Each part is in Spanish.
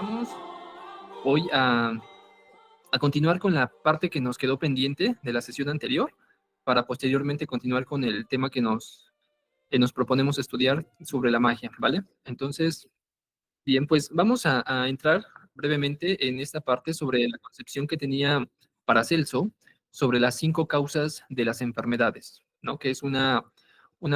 vamos hoy a continuar con la parte que nos quedó pendiente de la sesión anterior, para posteriormente continuar con el tema que nos proponemos estudiar sobre la magia, ¿vale? Entonces, bien, pues vamos a entrar brevemente en esta parte sobre la concepción que tenía Paracelso sobre las 5 causas de las enfermedades, ¿no? Que es una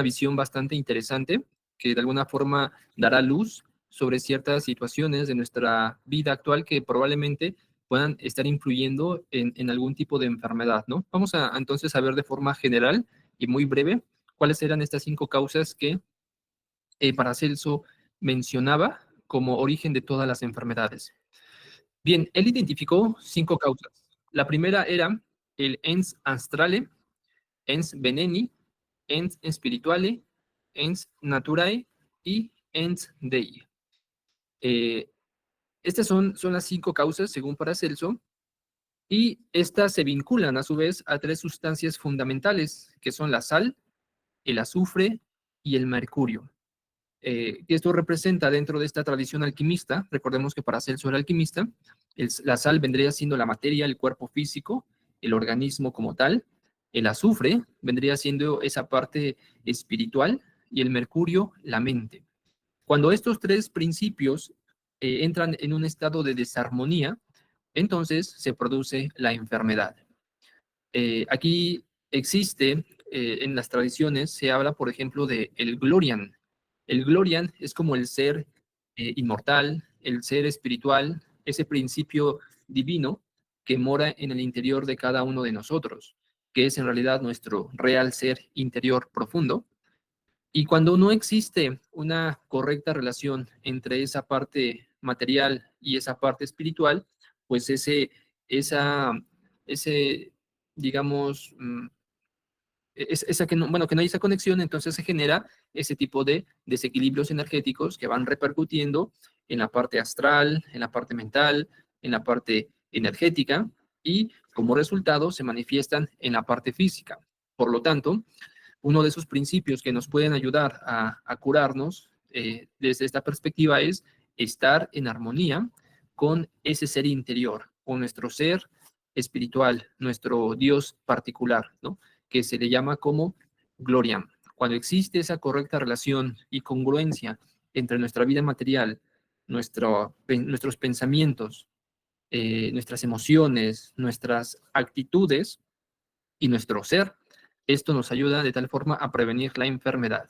visión bastante interesante que de alguna forma dará luz sobre ciertas situaciones de nuestra vida actual que probablemente puedan estar influyendo en algún tipo de enfermedad, ¿no? Vamos entonces a ver de forma general y muy breve cuáles eran estas 5 causas que Paracelso mencionaba como origen de todas las enfermedades. Bien, él identificó 5 causas. La primera era el ens astrale, ens veneni, ens spirituale, ens naturae y ens dei. Estas son las 5 causas, según Paracelso, y estas se vinculan a su vez a 3 sustancias fundamentales, que son la sal, el azufre y el mercurio. Esto representa dentro de esta tradición alquimista, recordemos que Paracelso era alquimista, la sal vendría siendo la materia, el cuerpo físico, el organismo como tal, el azufre vendría siendo esa parte espiritual y el mercurio, la mente. Cuando estos 3 principios entran en un estado de desarmonía, entonces se produce la enfermedad. Aquí existe, en las tradiciones, se habla, por ejemplo, de el Glorian. El Glorian es como el ser inmortal, el ser espiritual, ese principio divino que mora en el interior de cada uno de nosotros, que es en realidad nuestro real ser interior profundo. Y cuando no existe una correcta relación entre esa parte material y esa parte espiritual, pues ese digamos, esa que no, bueno, que no hay esa conexión, entonces se genera ese tipo de desequilibrios energéticos que van repercutiendo en la parte astral, en la parte mental, en la parte energética, y como resultado se manifiestan en la parte física. Por lo tanto, uno de esos principios que nos pueden ayudar a curarnos desde esta perspectiva es estar en armonía con ese ser interior, con nuestro ser espiritual, nuestro Dios particular, ¿no? Que se le llama como Gloria. Cuando existe esa correcta relación y congruencia entre nuestra vida material, nuestros pensamientos, nuestras emociones, nuestras actitudes y nuestro ser, esto nos ayuda de tal forma a prevenir la enfermedad.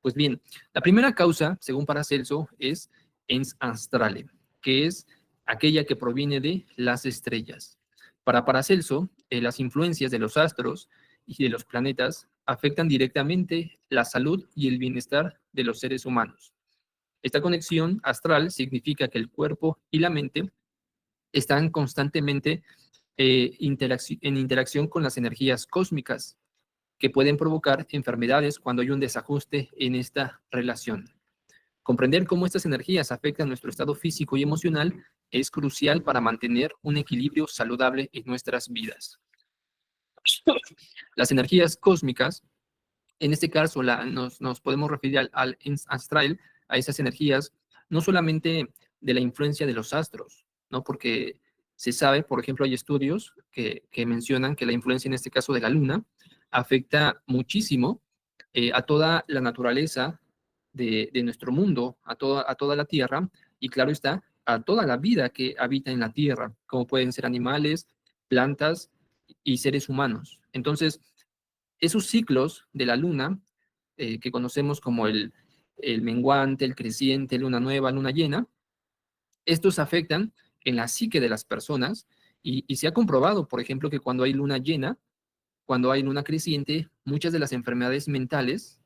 Pues bien, la primera causa, según Paracelso, es ens astrale, que es aquella que proviene de las estrellas. Para Paracelso, las influencias de los astros y de los planetas afectan directamente la salud y el bienestar de los seres humanos. Esta conexión astral significa que el cuerpo y la mente están constantemente en interacción con las energías cósmicas, que pueden provocar enfermedades cuando hay un desajuste en esta relación. Comprender cómo estas energías afectan nuestro estado físico y emocional es crucial para mantener un equilibrio saludable en nuestras vidas. Las energías cósmicas, en este caso nos podemos referir al astral, a esas energías, no solamente de la influencia de los astros, ¿no? Porque se sabe, por ejemplo, hay estudios que mencionan que la influencia, en este caso de la luna, afecta muchísimo a toda la naturaleza de nuestro mundo, a toda la Tierra, y claro está, a toda la vida que habita en la Tierra, como pueden ser animales, plantas y seres humanos. Entonces, esos ciclos de la luna, que conocemos como el menguante, el creciente, luna nueva, luna llena, estos afectan en la psique de las personas y se ha comprobado, por ejemplo, que cuando hay luna llena, cuando hay luna creciente, muchas de las enfermedades mentales,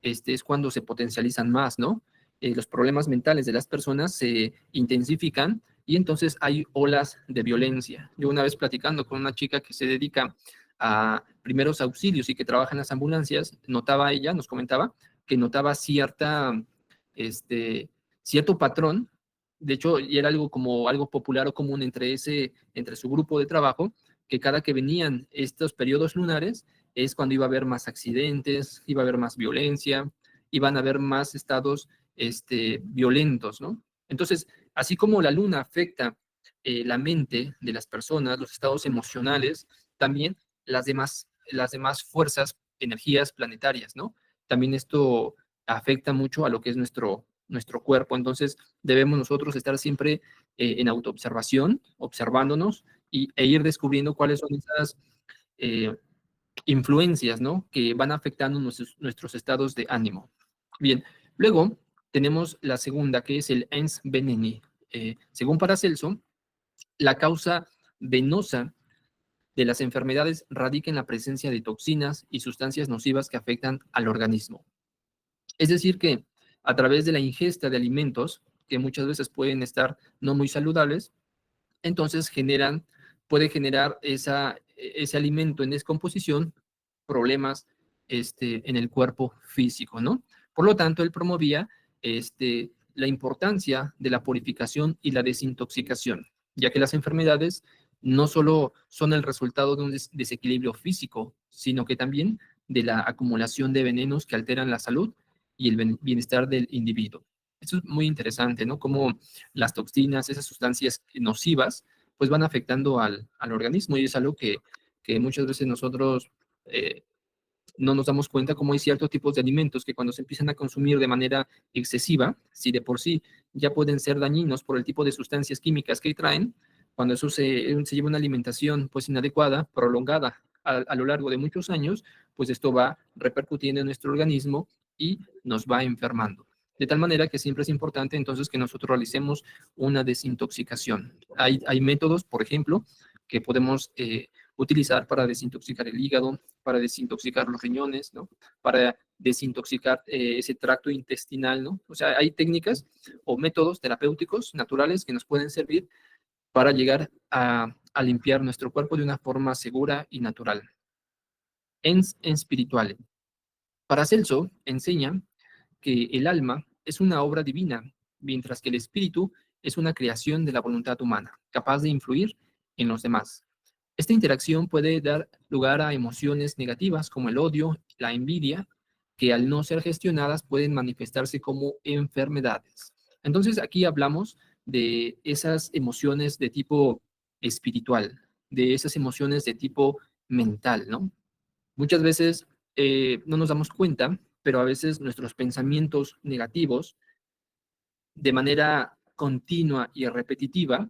es cuando se potencializan más, ¿no? Los problemas mentales de las personas se intensifican y entonces hay olas de violencia. Yo una vez platicando con una chica que se dedica a primeros auxilios y que trabaja en las ambulancias, nos comentaba que notaba cierto patrón, de hecho, y era algo como algo popular o común entre su grupo de trabajo, que cada que venían estos periodos lunares es cuando iba a haber más accidentes, iba a haber más violencia, iban a haber más estados violentos, ¿no? Entonces, así como la luna afecta la mente de las personas, los estados emocionales, también las demás fuerzas, energías planetarias, ¿no? También esto afecta mucho a lo que es nuestro cuerpo. Entonces, debemos nosotros estar siempre en autoobservación, observándonos e ir descubriendo cuáles son esas eh, influencias, ¿no? Que van afectando nuestros estados de ánimo. Bien, luego tenemos la segunda, que es el ens veneni. Según Paracelso, la causa venosa de las enfermedades radica en la presencia de toxinas y sustancias nocivas que afectan al organismo. Es decir, que a través de la ingesta de alimentos, que muchas veces pueden estar no muy saludables, entonces puede generar ese alimento en descomposición problemas en el cuerpo físico, ¿no? Por lo tanto, él promovía la importancia de la purificación y la desintoxicación, ya que las enfermedades no solo son el resultado de un desequilibrio físico, sino que también de la acumulación de venenos que alteran la salud y el bienestar del individuo. Eso es muy interesante, ¿no? Como las toxinas, esas sustancias nocivas, pues van afectando al organismo y es algo que muchas veces nosotros eh, no nos damos cuenta cómo hay ciertos tipos de alimentos que cuando se empiezan a consumir de manera excesiva, si de por sí ya pueden ser dañinos por el tipo de sustancias químicas que traen, cuando eso se lleva una alimentación pues inadecuada, prolongada a lo largo de muchos años, pues esto va repercutiendo en nuestro organismo y nos va enfermando. De tal manera que siempre es importante entonces que nosotros realicemos una desintoxicación. Hay métodos, por ejemplo, que podemos utilizar para desintoxicar el hígado, para desintoxicar los riñones, ¿no? Para desintoxicar ese tracto intestinal, ¿no? O sea, hay técnicas o métodos terapéuticos naturales que nos pueden servir para llegar a limpiar nuestro cuerpo de una forma segura y natural. En espiritual. Paracelso enseña que el alma es una obra divina, mientras que el espíritu es una creación de la voluntad humana, capaz de influir en los demás. Esta interacción puede dar lugar a emociones negativas como el odio, la envidia, que al no ser gestionadas pueden manifestarse como enfermedades. Entonces aquí hablamos de esas emociones de tipo espiritual, de esas emociones de tipo mental, ¿no? Muchas veces no nos damos cuenta, pero a veces nuestros pensamientos negativos, de manera continua y repetitiva,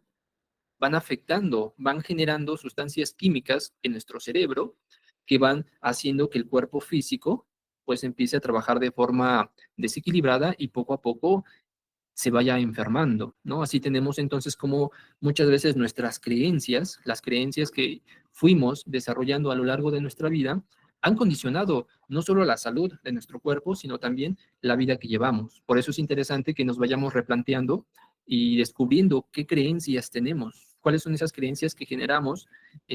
van afectando, van generando sustancias químicas en nuestro cerebro que van haciendo que el cuerpo físico pues empiece a trabajar de forma desequilibrada y poco a poco se vaya enfermando, ¿no? Así tenemos entonces como muchas veces nuestras creencias, las creencias que fuimos desarrollando a lo largo de nuestra vida, han condicionado no solo la salud de nuestro cuerpo, sino también la vida que llevamos. Por eso es interesante que nos vayamos replanteando y descubriendo qué creencias tenemos, cuáles son esas creencias que generamos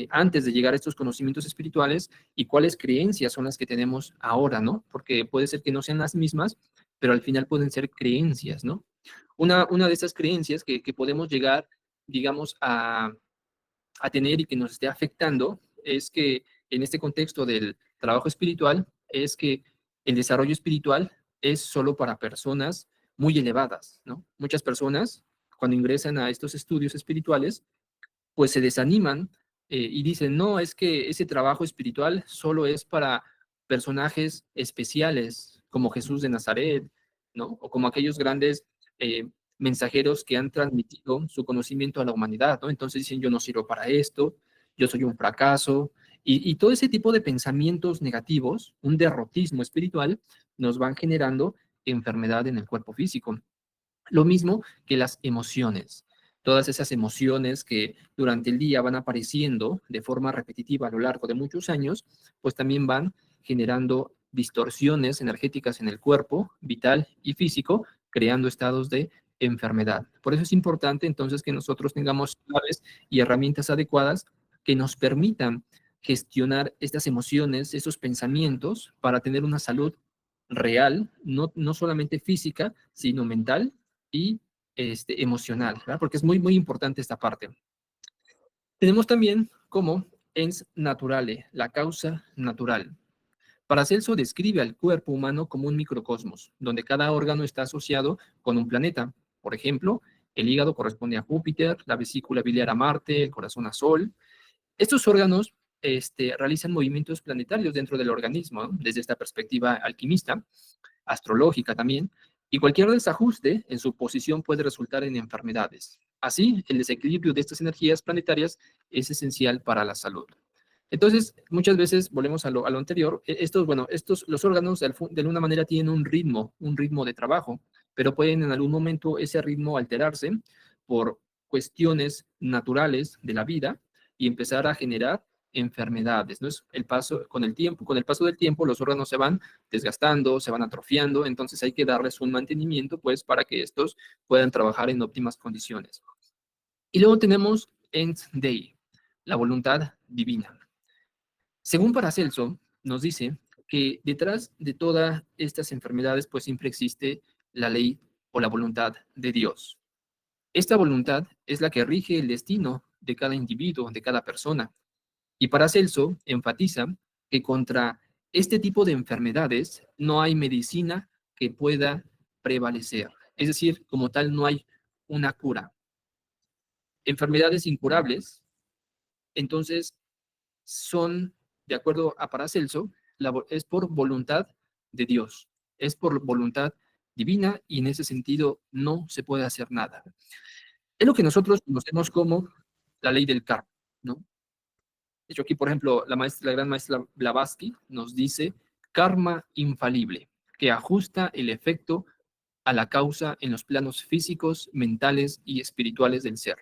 antes de llegar a estos conocimientos espirituales y cuáles creencias son las que tenemos ahora, ¿no? Porque puede ser que no sean las mismas, pero al final pueden ser creencias, ¿no? Una de esas creencias que podemos llegar, digamos, a tener y que nos esté afectando es que en este contexto del trabajo espiritual, es que el desarrollo espiritual es solo para personas muy elevadas, ¿no? Muchas personas, cuando ingresan a estos estudios espirituales, pues se desaniman y dicen, no, es que ese trabajo espiritual solo es para personajes especiales, como Jesús de Nazaret, ¿no? O como aquellos grandes eh, mensajeros que han transmitido su conocimiento a la humanidad, ¿no? Entonces dicen, yo no sirvo para esto, yo soy un fracaso, y todo ese tipo de pensamientos negativos, un derrotismo espiritual, nos van generando enfermedad en el cuerpo físico. Lo mismo que las emociones. Todas esas emociones que durante el día van apareciendo de forma repetitiva a lo largo de muchos años, pues también van generando distorsiones energéticas en el cuerpo, vital y físico, creando estados de enfermedad. Por eso es importante entonces que nosotros tengamos claves y herramientas adecuadas que nos permitan gestionar estas emociones, esos pensamientos, para tener una salud real, no solamente física, sino mental y emocional, ¿verdad? Porque es muy, muy importante esta parte. Tenemos también como ens naturale, la causa natural. Paracelso describe al cuerpo humano como un microcosmos, donde cada órgano está asociado con un planeta. Por ejemplo, El hígado corresponde a Júpiter, la vesícula biliar a Marte, el corazón a Sol. Estos órganos realizan movimientos planetarios dentro del organismo, ¿no? Desde esta perspectiva alquimista, astrológica también, y cualquier desajuste en su posición puede resultar en enfermedades. Así, el desequilibrio de estas energías planetarias es esencial para la salud. Entonces, muchas veces, volvemos a lo anterior, los órganos de alguna manera tienen un ritmo de trabajo, pero pueden en algún momento ese ritmo alterarse por cuestiones naturales de la vida y empezar a generar enfermedades, ¿no? Es el paso con el tiempo, con el paso del tiempo los órganos se van desgastando, se van atrofiando, entonces hay que darles un mantenimiento, pues, para que estos puedan trabajar en óptimas condiciones. Y luego tenemos Ens Dei, la voluntad divina. Según Paracelso, nos dice que detrás de todas estas enfermedades, pues siempre existe la ley o la voluntad de Dios. Esta voluntad es la que rige el destino de cada individuo, de cada persona. Y Paracelso enfatiza que contra este tipo de enfermedades no hay medicina que pueda prevalecer. Es decir, como tal, no hay una cura. Enfermedades incurables, entonces, son, de acuerdo a Paracelso, es por voluntad de Dios, es por voluntad divina y en ese sentido no se puede hacer nada. Es lo que nosotros conocemos como la ley del karma, ¿no? De hecho, aquí, por ejemplo, la gran maestra Blavatsky nos dice karma infalible, que ajusta el efecto a la causa en los planos físicos, mentales y espirituales del ser.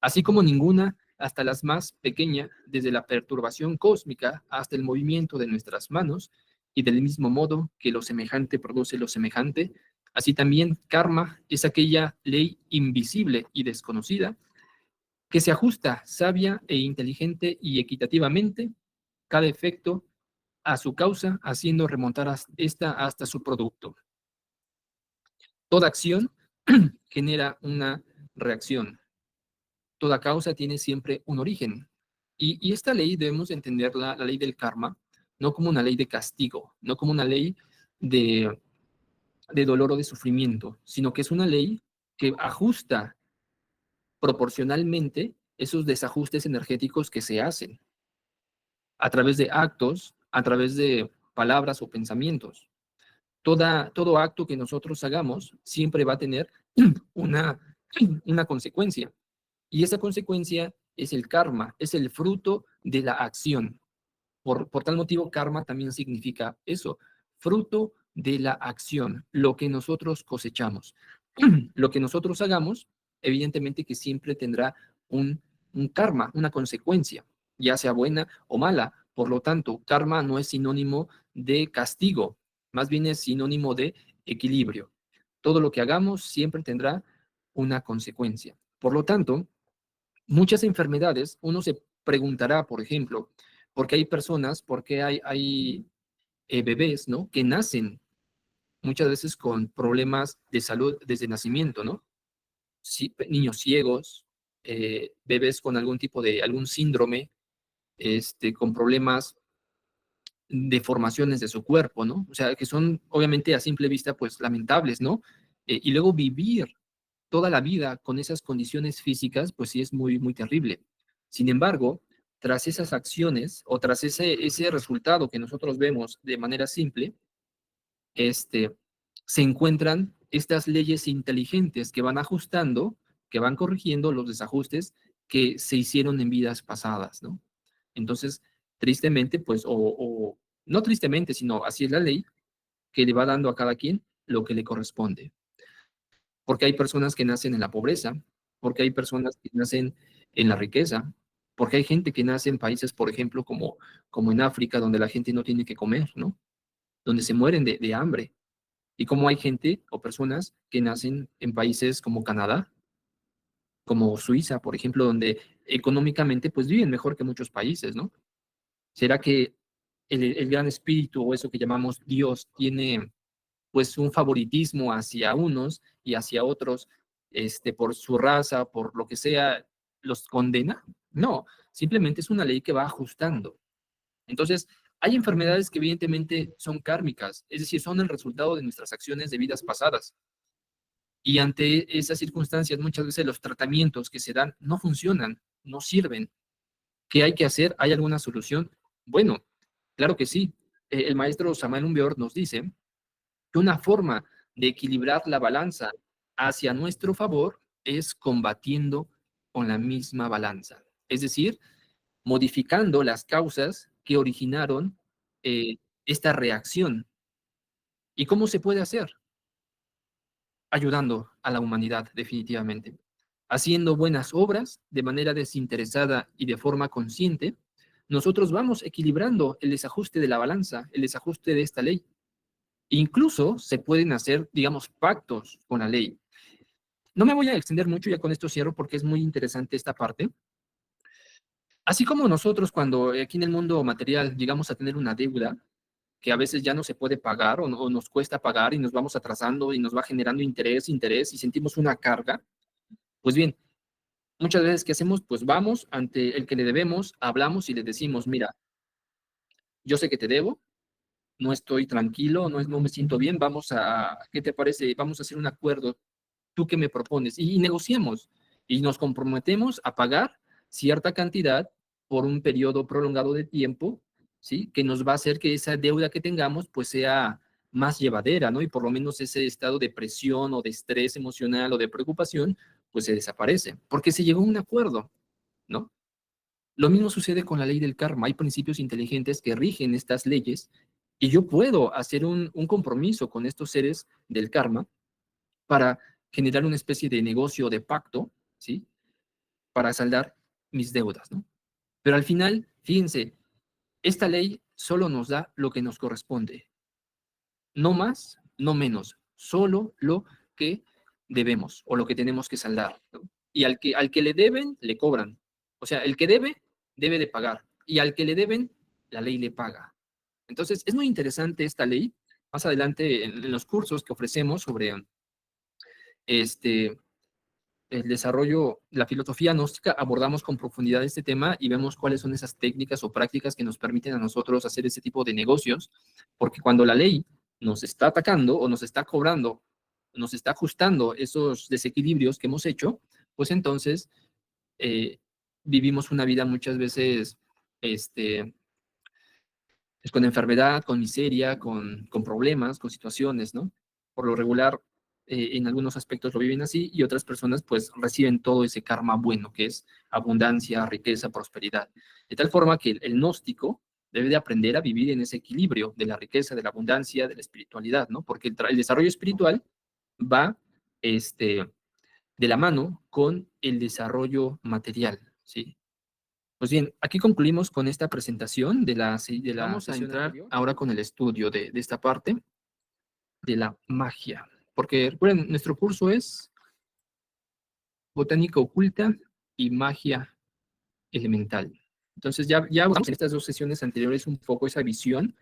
Así como ninguna, hasta las más pequeñas, desde la perturbación cósmica hasta el movimiento de nuestras manos, y del mismo modo que lo semejante produce lo semejante, así también karma es aquella ley invisible y desconocida que se ajusta sabia e inteligente y equitativamente cada efecto a su causa, haciendo remontar esta hasta su producto. Toda acción genera una reacción. Toda causa tiene siempre un origen. Y esta ley debemos entenderla, la ley del karma, no como una ley de castigo, no como una ley de, de dolor o de sufrimiento, sino que es una ley que ajusta proporcionalmente esos desajustes energéticos que se hacen a través de actos, a través de palabras o pensamientos. Todo acto que nosotros hagamos siempre va a tener una, una consecuencia. Y esa consecuencia es el karma, es el fruto de la acción. Por tal motivo, karma también significa eso, fruto de la acción, lo que nosotros cosechamos. Lo que nosotros hagamos, evidentemente que siempre tendrá un karma, una consecuencia, ya sea buena o mala. Por lo tanto, karma no es sinónimo de castigo, más bien es sinónimo de equilibrio. Todo lo que hagamos siempre tendrá una consecuencia. Por lo tanto, muchas enfermedades, uno se preguntará, por ejemplo, ¿por qué hay personas, por qué hay bebés, ¿no? Que nacen muchas veces con problemas de salud desde nacimiento, ¿no? Sí, niños ciegos, bebés con algún tipo de, algún síndrome, con problemas, deformaciones de su cuerpo, ¿no? O sea, que son obviamente a simple vista, pues lamentables, ¿no? Y luego vivir toda la vida con esas condiciones físicas, pues sí es muy, muy terrible. Sin embargo, tras esas acciones o tras ese resultado que nosotros vemos de manera simple, se encuentran estas leyes inteligentes que van ajustando, que van corrigiendo los desajustes que se hicieron en vidas pasadas, ¿no? Entonces, tristemente, pues, o no tristemente, sino así es la ley, que le va dando a cada quien lo que le corresponde. Porque hay personas que nacen en la pobreza, porque hay personas que nacen en la riqueza, porque hay gente que nace en países, por ejemplo, como en África, donde la gente no tiene que comer, ¿no? Donde se mueren de hambre. Y como hay gente o personas que nacen en países como Canadá, como Suiza, por ejemplo, donde económicamente pues viven mejor que muchos países, ¿no? ¿Será que el gran espíritu o eso que llamamos Dios tiene pues un favoritismo hacia unos y hacia otros, por su raza, por lo que sea, los condena? No, simplemente es una ley que va ajustando. Entonces, hay enfermedades que evidentemente son kármicas, es decir, son el resultado de nuestras acciones de vidas pasadas. Y ante esas circunstancias, muchas veces los tratamientos que se dan no funcionan, no sirven. ¿Qué hay que hacer? ¿Hay alguna solución? Bueno, claro que sí. El maestro Samuel Umbeor nos dice que una forma de equilibrar la balanza hacia nuestro favor es combatiendo con la misma balanza. Es decir, modificando las causas que originaron esta reacción. ¿Y cómo se puede hacer? Ayudando a la humanidad, definitivamente. Haciendo buenas obras de manera desinteresada y de forma consciente, nosotros vamos equilibrando el desajuste de la balanza, el desajuste de esta ley. Incluso se pueden hacer, digamos, pactos con la ley. No me voy a extender mucho, ya con esto cierro porque es muy interesante esta parte. Así como nosotros cuando aquí en el mundo material llegamos a tener una deuda que a veces ya no se puede pagar o nos cuesta pagar y nos vamos atrasando y nos va generando interés y sentimos una carga, pues bien, muchas veces, ¿qué hacemos? Pues vamos ante el que le debemos, hablamos y le decimos, mira, yo sé que te debo, no estoy tranquilo, no me siento bien, ¿qué te parece? Vamos a hacer un acuerdo, ¿tú qué me propones? Y negociamos y nos comprometemos a pagar cierta cantidad por un periodo prolongado de tiempo, ¿sí? Que nos va a hacer que esa deuda que tengamos pues sea más llevadera, ¿no? Y por lo menos ese estado de presión o de estrés emocional o de preocupación pues se desaparece, porque se llegó a un acuerdo, ¿no? Lo mismo sucede con la ley del karma. Hay principios inteligentes que rigen estas leyes y yo puedo hacer un compromiso con estos seres del karma para generar una especie de negocio, de pacto, ¿sí? Para saldar mis deudas, ¿no? Pero al final, fíjense, esta ley solo nos da lo que nos corresponde. No más, no menos. Solo lo que debemos o lo que tenemos que saldar, ¿no? Y al que le deben, le cobran. O sea, el que debe, debe de pagar. Y al que le deben, la ley le paga. Entonces, es muy interesante esta ley. Más adelante, en los cursos que ofrecemos sobre este, el desarrollo, la filosofía gnóstica, abordamos con profundidad este tema y vemos cuáles son esas técnicas o prácticas que nos permiten a nosotros hacer ese tipo de negocios, porque cuando la ley nos está atacando o nos está cobrando, nos está ajustando esos desequilibrios que hemos hecho, pues entonces eh, vivimos una vida muchas veces pues con enfermedad, con miseria, con problemas, con situaciones, ¿no? Por lo regular, en algunos aspectos lo viven así y otras personas pues reciben todo ese karma bueno, que es abundancia, riqueza, prosperidad. De tal forma que el gnóstico debe de aprender a vivir en ese equilibrio de la riqueza, de la abundancia, de la espiritualidad, ¿no? Porque el desarrollo espiritual va de la mano con el desarrollo material, ¿sí? Pues bien, aquí concluimos con esta presentación de la Vamos a entrar anterior. Ahora con el estudio de esta parte de la magia. Porque recuerden, nuestro curso es botánica oculta y magia elemental. Entonces ya vamos en estas dos sesiones anteriores un poco esa visión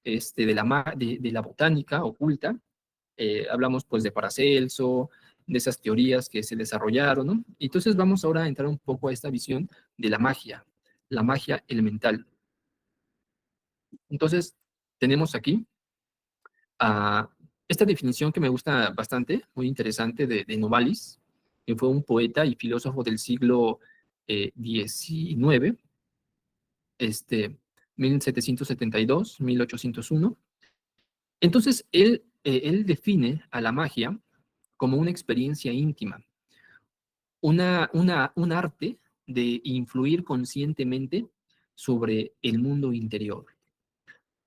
de la botánica oculta. Hablamos pues de Paracelso, de esas teorías que se desarrollaron, ¿no? Entonces vamos ahora a entrar un poco a esta visión de la magia elemental. Entonces, tenemos aquí esta definición que me gusta bastante, muy interesante, de Novalis, que fue un poeta y filósofo del siglo XIX, 1772, 1801. Entonces, él define a la magia como una experiencia íntima, un arte de influir conscientemente sobre el mundo interior.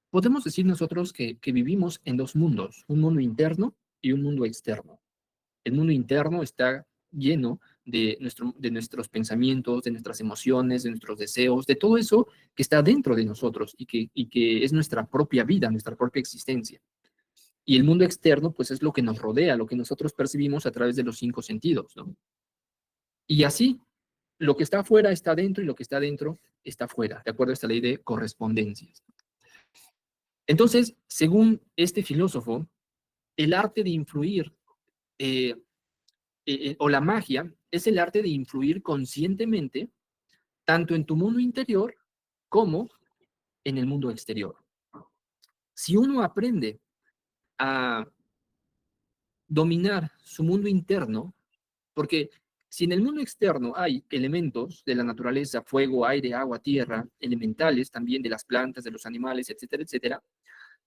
Podemos decir nosotros que vivimos en dos mundos, un mundo interno y un mundo externo. El mundo interno está lleno de nuestros pensamientos, de nuestras emociones, de nuestros deseos, de todo eso que está dentro de nosotros y que es nuestra propia vida, nuestra propia existencia. Y el mundo externo, pues es lo que nos rodea, lo que nosotros percibimos a través de los cinco sentidos, ¿no? Y así, lo que está afuera está dentro y lo que está dentro está afuera, de acuerdo a esta ley de correspondencias. Entonces, según este filósofo, el arte de influir eh, o la magia es el arte de influir conscientemente tanto en tu mundo interior como en el mundo exterior. Si uno aprende a dominar su mundo interno, porque si en el mundo externo hay elementos de la naturaleza, fuego, aire, agua, tierra, elementales también de las plantas, de los animales, etcétera, etcétera,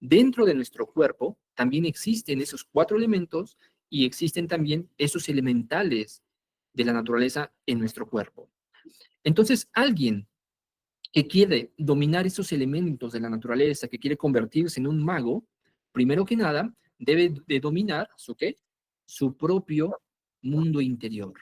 dentro de nuestro cuerpo también existen esos 4 elementos y existen también esos elementales de la naturaleza en nuestro cuerpo. Entonces, alguien que quiere dominar esos elementos de la naturaleza, que quiere convertirse en un mago, primero que nada, debe de dominar su qué? Su propio mundo interior.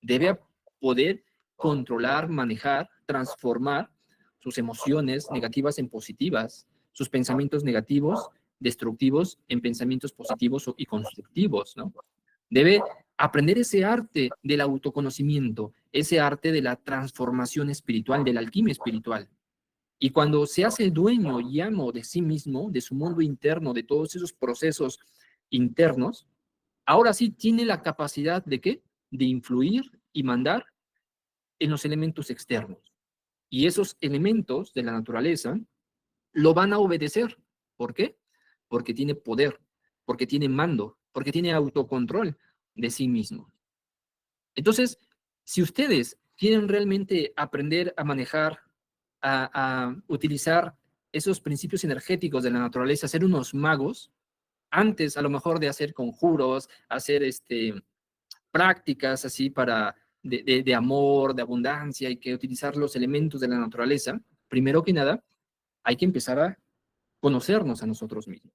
Debe poder controlar, manejar, transformar sus emociones negativas en positivas, sus pensamientos negativos, destructivos, en pensamientos positivos y constructivos, ¿no? Debe aprender ese arte del autoconocimiento, ese arte de la transformación espiritual, de la alquimia espiritual. Y cuando se hace dueño y amo de sí mismo, de su mundo interno, de todos esos procesos internos, ahora sí tiene la capacidad de ¿qué? De influir y mandar en los elementos externos. Y esos elementos de la naturaleza lo van a obedecer. ¿Por qué? Porque tiene poder, porque tiene mando, porque tiene autocontrol de sí mismo. Entonces, si ustedes quieren realmente aprender a manejar, a utilizar esos principios energéticos de la naturaleza, ser unos magos, antes a lo mejor de hacer conjuros, hacer prácticas así de amor, de abundancia, y que utilizar los elementos de la naturaleza, primero que nada, hay que empezar a conocernos a nosotros mismos,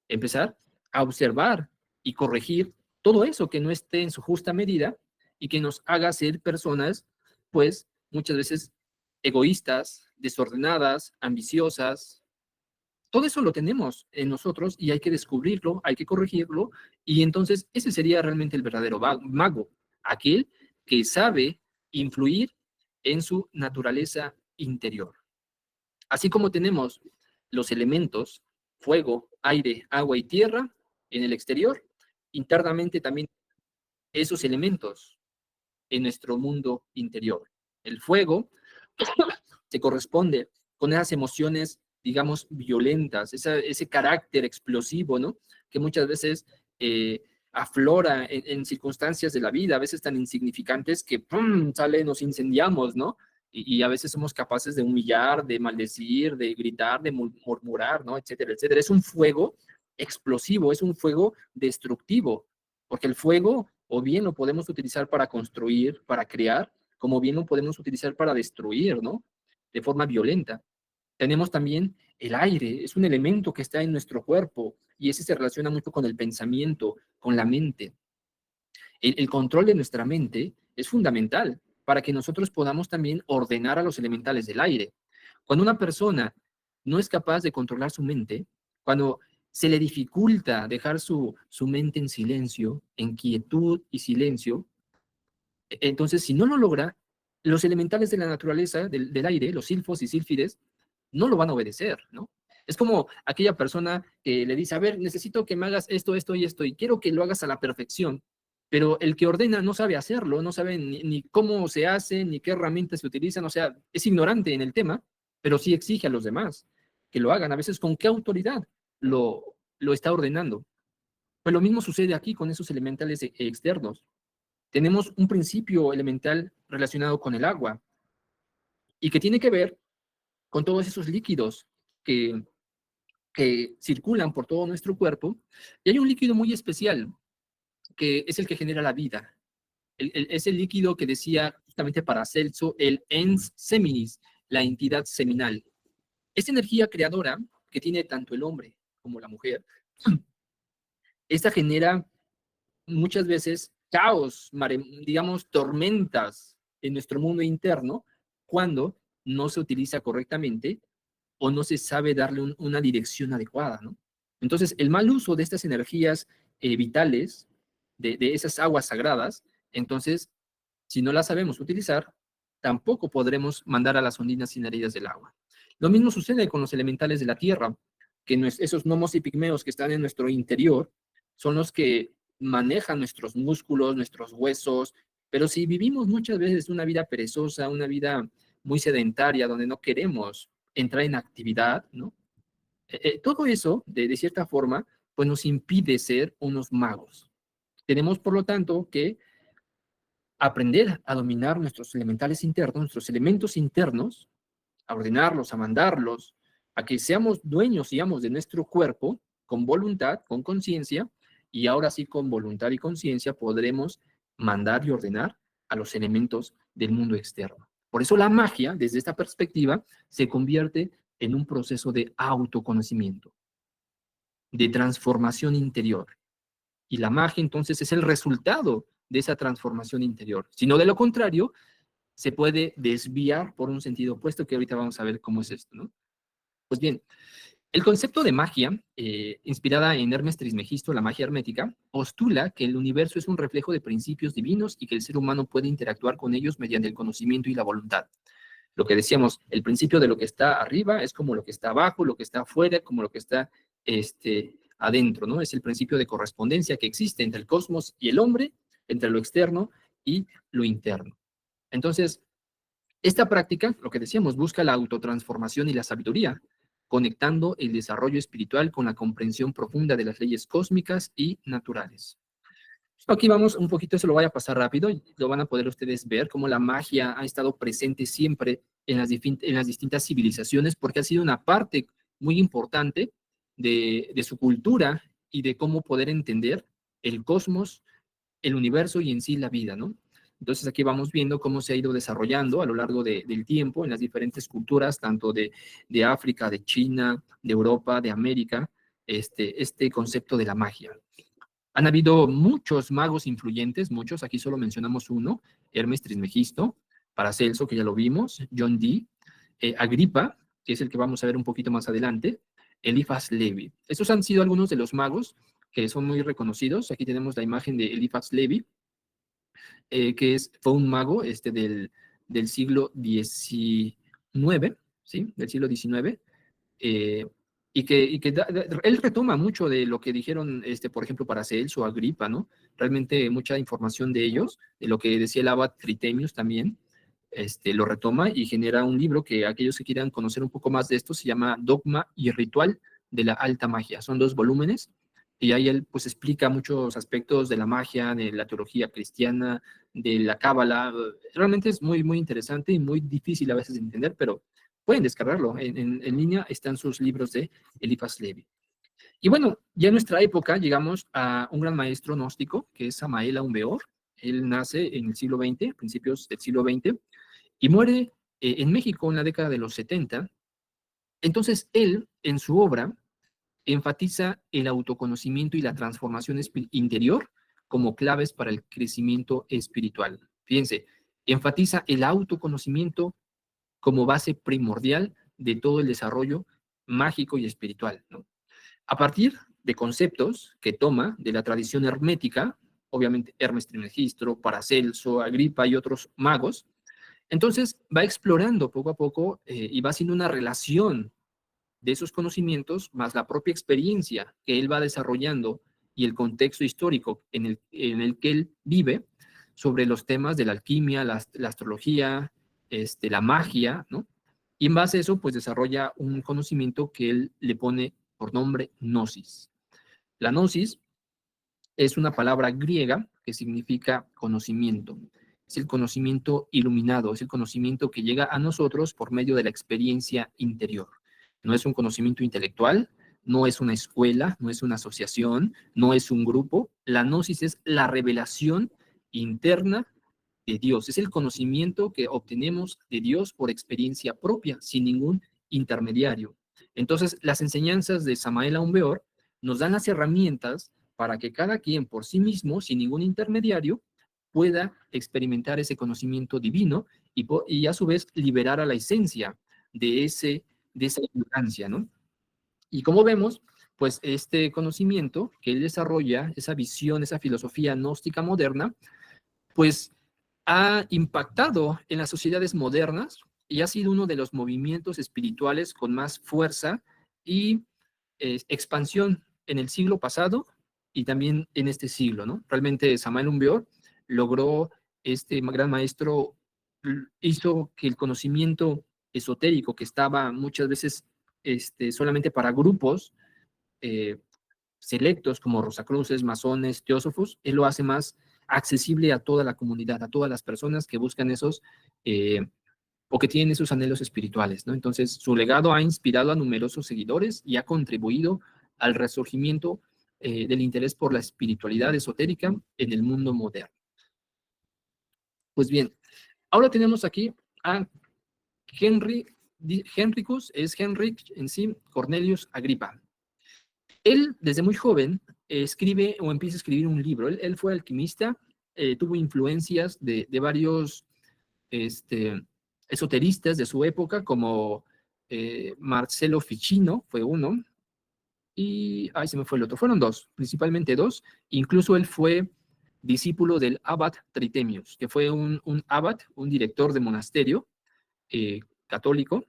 empezar a observar y corregir todo eso que no esté en su justa medida y que nos haga ser personas, pues, muchas veces egoístas, desordenadas, ambiciosas. Todo eso lo tenemos en nosotros y hay que descubrirlo, hay que corregirlo, y entonces ese sería realmente el verdadero mago, aquel que sabe influir en su naturaleza interior. Así como tenemos los elementos, fuego, aire, agua y tierra en el exterior, internamente también esos elementos en nuestro mundo interior. El fuego se corresponde con esas emociones, digamos, violentas, ese carácter explosivo, ¿no? Que muchas veces aflora en circunstancias de la vida, a veces tan insignificantes que ¡pum! Sale, nos incendiamos, ¿no? Y a veces somos capaces de humillar, de maldecir, de gritar, de murmurar, ¿no? Etcétera, etcétera. Es un fuego explosivo, es un fuego destructivo, porque el fuego o bien lo podemos utilizar para construir, para crear, como bien lo podemos utilizar para destruir, ¿no? De forma violenta. Tenemos también el aire, es un elemento que está en nuestro cuerpo y ese se relaciona mucho con el pensamiento, con la mente. El control de nuestra mente es fundamental para que nosotros podamos también ordenar a los elementales del aire. Cuando una persona no es capaz de controlar su mente, cuando se le dificulta dejar su mente en silencio, en quietud y silencio, entonces si no lo logra, los elementales de la naturaleza, del aire, los silfos y sílfides, no lo van a obedecer, ¿no? Es como aquella persona que le dice, a ver, necesito que me hagas esto, esto y esto, y quiero que lo hagas a la perfección, pero el que ordena no sabe hacerlo, no sabe ni cómo se hace, ni qué herramientas se utilizan, o sea, es ignorante en el tema, pero sí exige a los demás que lo hagan. A veces, ¿con qué autoridad lo está ordenando? Pues lo mismo sucede aquí con esos elementales externos. Tenemos un principio elemental relacionado con el agua y que tiene que ver con todos esos líquidos que, que circulan por todo nuestro cuerpo. Y hay un líquido muy especial que es el que genera la vida. Es el líquido que decía justamente Paracelso, el ens seminis, la entidad seminal. Esta energía creadora que tiene tanto el hombre como la mujer, esta genera muchas veces caos, digamos, tormentas en nuestro mundo interno cuando no se utiliza correctamente o no se sabe darle una dirección adecuada, ¿no? Entonces, el mal uso de estas energías vitales, de esas aguas sagradas, entonces, si no las sabemos utilizar, tampoco podremos mandar a las ondinas sin heridas del agua. Lo mismo sucede con los elementales de la tierra, que esos gnomos y pigmeos que están en nuestro interior son los que manejan nuestros músculos, nuestros huesos, pero si vivimos muchas veces una vida perezosa, una vida muy sedentaria, donde no queremos entrar en actividad, ¿no? Todo eso, de cierta forma, pues nos impide ser unos magos. Tenemos, por lo tanto, que aprender a dominar nuestros elementales internos, nuestros elementos internos, a ordenarlos, a mandarlos, a que seamos dueños, digamos, de nuestro cuerpo con voluntad, con conciencia, y ahora sí con voluntad y conciencia podremos mandar y ordenar a los elementos del mundo externo. Por eso la magia, desde esta perspectiva, se convierte en un proceso de autoconocimiento, de transformación interior. Y la magia entonces es el resultado de esa transformación interior. Si no, de lo contrario, se puede desviar por un sentido opuesto, que ahorita vamos a ver cómo es esto, ¿no? Pues bien, el concepto de magia, inspirada en Hermes Trismegisto, la magia hermética, postula que el universo es un reflejo de principios divinos y que el ser humano puede interactuar con ellos mediante el conocimiento y la voluntad. Lo que decíamos, el principio de lo que está arriba es como lo que está abajo, lo que está afuera, como lo que está adentro, ¿no? Es el principio de correspondencia que existe entre el cosmos y el hombre, entre lo externo y lo interno. Entonces, esta práctica, lo que decíamos, busca la autotransformación y la sabiduría, conectando el desarrollo espiritual con la comprensión profunda de las leyes cósmicas y naturales. Aquí vamos un poquito, se lo voy a pasar rápido, y lo van a poder ustedes ver, cómo la magia ha estado presente siempre en las distintas civilizaciones, porque ha sido una parte muy importante de su cultura y de cómo poder entender el cosmos, el universo y en sí la vida, ¿no? Entonces aquí vamos viendo cómo se ha ido desarrollando a lo largo del tiempo en las diferentes culturas, tanto de África, de China, de Europa, de América, este concepto de la magia. Han habido muchos magos influyentes, muchos, aquí solo mencionamos uno, Hermes Trismegisto, Paracelso, que ya lo vimos, John Dee, Agripa, que es el que vamos a ver un poquito más adelante, Eliphas Levi. Estos han sido algunos de los magos que son muy reconocidos. Aquí tenemos la imagen de Eliphas Levi, fue un mago del siglo XIX, ¿sí? Del siglo XIX, eh, él retoma mucho de lo que dijeron, por ejemplo, Paracelso o Agripa, ¿no? Realmente mucha información de ellos, de lo que decía el abad Tritemius también, lo retoma y genera un libro que aquellos que quieran conocer un poco más de esto se llama Dogma y Ritual de la Alta Magia. Son 2 volúmenes y ahí él pues explica muchos aspectos de la magia, de la teología cristiana, de la cábala. Realmente es muy, muy interesante y muy difícil a veces de entender, pero pueden descargarlo. En línea están sus libros de Eliphas Levi. Y bueno, ya en nuestra época llegamos a un gran maestro gnóstico, que es Samael Aun Weor. Él nace en el siglo XX, principios del siglo XX, y muere en México en la década de los 70. Entonces, él, en su obra, enfatiza el autoconocimiento y la transformación interior como claves para el crecimiento espiritual. Fíjense, enfatiza el autoconocimiento como base primordial de todo el desarrollo mágico y espiritual, ¿no? A partir de conceptos que toma de la tradición hermética, obviamente Hermes Trismegisto, Paracelso, Agripa y otros magos, entonces va explorando poco a poco y va haciendo una relación de esos conocimientos más la propia experiencia que él va desarrollando y el contexto histórico en el que él vive sobre los temas de la alquimia, la astrología, la magia, ¿no? Y en base a eso, pues desarrolla un conocimiento que él le pone por nombre gnosis. La gnosis es una palabra griega que significa conocimiento. Es el conocimiento iluminado, es el conocimiento que llega a nosotros por medio de la experiencia interior. No es un conocimiento intelectual, no es una escuela, no es una asociación, no es un grupo. La gnosis es la revelación interna de Dios, es el conocimiento que obtenemos de Dios por experiencia propia, sin ningún intermediario. Entonces, las enseñanzas de Samael Aun Weor nos dan las herramientas para que cada quien por sí mismo, sin ningún intermediario, pueda experimentar ese conocimiento divino y a su vez liberar a la esencia de, de esa ignorancia, ¿no? Y como vemos, pues este conocimiento que él desarrolla, esa visión, esa filosofía gnóstica moderna, pues ha impactado en las sociedades modernas y ha sido uno de los movimientos espirituales con más fuerza y expansión en el siglo pasado y también en este siglo, ¿no? Realmente Samael Aun Weor logró, este gran maestro hizo que el conocimiento esotérico que estaba muchas veces solamente para grupos, eh, selectos como Rosacruces, masones, teósofos, él lo hace más accesible a toda la comunidad, a todas las personas que buscan esos o que tienen esos anhelos espirituales, ¿no? Entonces, su legado ha inspirado a numerosos seguidores y ha contribuido al resurgimiento del interés por la espiritualidad esotérica en el mundo moderno. Pues bien, ahora tenemos aquí a Henricus, es Henrik en sí, Cornelius Agripa. Él, desde muy joven, escribe o empieza a escribir un libro. Él fue alquimista, tuvo influencias de varios esoteristas de su época, como Marcello Ficino, fue uno, y ahí se me fue el otro. Fueron dos, principalmente dos. Incluso él fue discípulo del abad Tritemius, que fue un abad, un director de monasterio católico,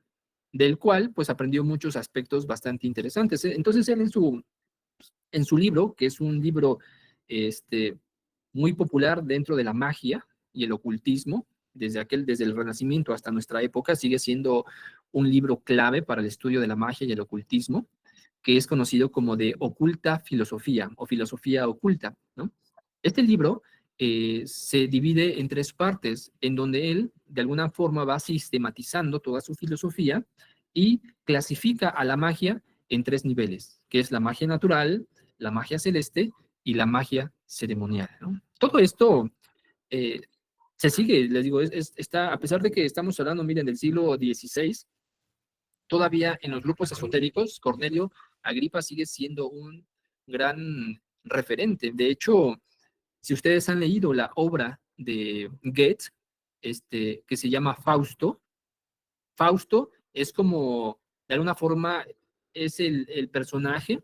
del cual pues aprendió muchos aspectos bastante interesantes. Entonces él en su libro, que es un libro muy popular dentro de la magia y el ocultismo, desde el Renacimiento hasta nuestra época, sigue siendo un libro clave para el estudio de la magia y el ocultismo, que es conocido como de oculta filosofía o filosofía oculta, ¿no? Este libro se divide en tres partes, en donde él, de alguna forma, va sistematizando toda su filosofía y clasifica a la magia en tres niveles, que es la magia natural, la magia celeste y la magia ceremonial, ¿no? Todo esto eh, se sigue, les digo, está, a pesar de que estamos hablando, miren, del siglo XVI, todavía en los grupos esotéricos, Cornelio Agripa sigue siendo un gran referente. De hecho, si ustedes han leído la obra de Goethe, que se llama Fausto, Fausto es como, de alguna forma, es el personaje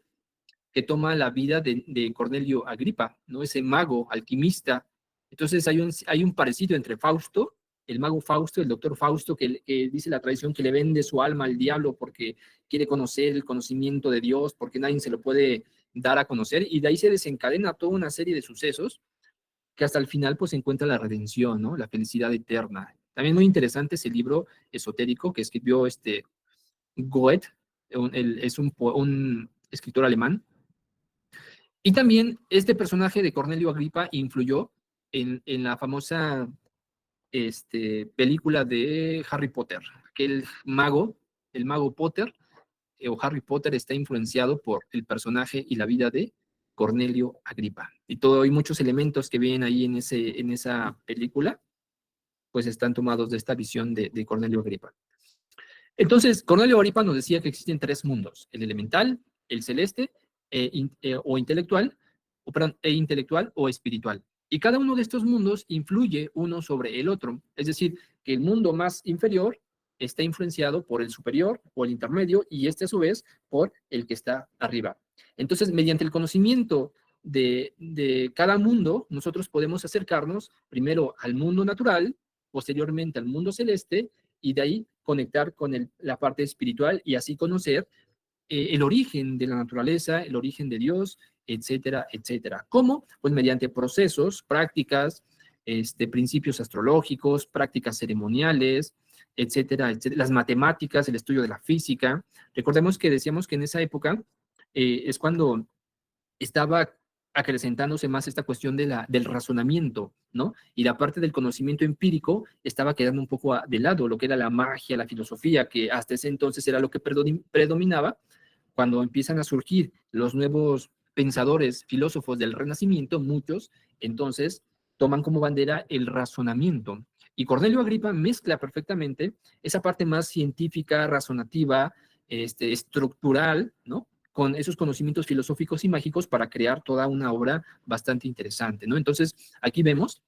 que toma la vida de Cornelio Agripa, ¿no? Ese mago, alquimista. Entonces hay un parecido entre Fausto, el mago Fausto, el doctor Fausto, que dice la tradición que le vende su alma al diablo porque quiere conocer el conocimiento de Dios, porque nadie se lo puede dar a conocer, y de ahí se desencadena toda una serie de sucesos que hasta el final pues encuentra la redención, ¿no? La felicidad eterna. También muy interesante ese libro esotérico que escribió Goethe, es un escritor alemán. Y también este personaje de Cornelio Agripa influyó en la famosa película de Harry Potter, que el mago Potter, o Harry Potter, está influenciado por el personaje y la vida de Cornelio Agripa. Y hay muchos elementos que vienen ahí en esa película, pues están tomados de esta visión de Cornelio Agripa. Entonces, Cornelio Agripa nos decía que existen tres mundos: el elemental, el celeste o intelectual, intelectual o espiritual. Y cada uno de estos mundos influye uno sobre el otro. Es decir, que el mundo más inferior está influenciado por el superior o el intermedio, y a su vez por el que está arriba. Entonces, mediante el conocimiento de cada mundo, nosotros podemos acercarnos primero al mundo natural, posteriormente al mundo celeste, y de ahí conectar con la parte espiritual y así conocer el origen de la naturaleza, el origen de Dios, etcétera, etcétera. ¿Cómo? Pues mediante procesos, prácticas, principios astrológicos, prácticas ceremoniales, etcétera, etcétera, las matemáticas, el estudio de la física. Recordemos que decíamos que en esa época es cuando estaba acrecentándose más esta cuestión del razonamiento, ¿no? Y la parte del conocimiento empírico estaba quedando un poco de lado, lo que era la magia, la filosofía, que hasta ese entonces era lo que predominaba. Cuando empiezan a surgir los nuevos pensadores, filósofos del Renacimiento, muchos, entonces toman como bandera el razonamiento. Y Cornelio Agripa mezcla perfectamente esa parte más científica, razonativa, estructural, ¿no? Con esos conocimientos filosóficos y mágicos para crear toda una obra bastante interesante, ¿no? Entonces, aquí vemos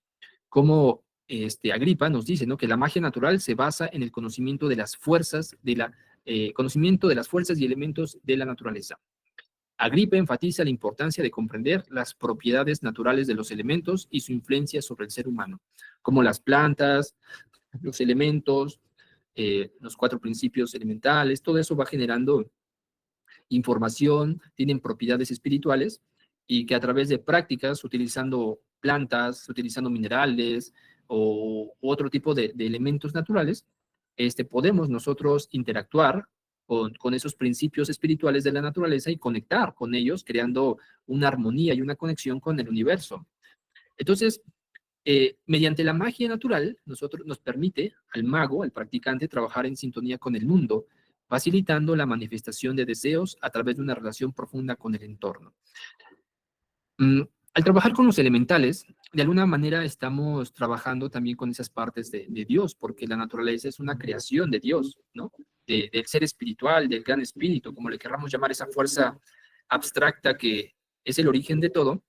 cómo Agripa nos dice, ¿no?, que la magia natural se basa en el conocimiento de las fuerzas conocimiento de las fuerzas y elementos de la naturaleza. Agripa enfatiza la importancia de comprender las propiedades naturales de los elementos y su influencia sobre el ser humano, como las plantas, los elementos, los 4 principios elementales. Todo eso va generando información, tienen propiedades espirituales, y que a través de prácticas, utilizando plantas, utilizando minerales o otro tipo de elementos naturales, podemos nosotros interactuar con esos principios espirituales de la naturaleza y conectar con ellos, creando una armonía y una conexión con el universo. Entonces, mediante la magia natural, nos permite al mago, al practicante, trabajar en sintonía con el mundo, facilitando la manifestación de deseos a través de una relación profunda con el entorno. Mm, Al trabajar con los elementales, de alguna manera estamos trabajando también con esas partes de Dios, porque la naturaleza es una creación de Dios, ¿no? Del ser espiritual, del gran espíritu, como le querramos llamar, esa fuerza abstracta que es el origen de todo.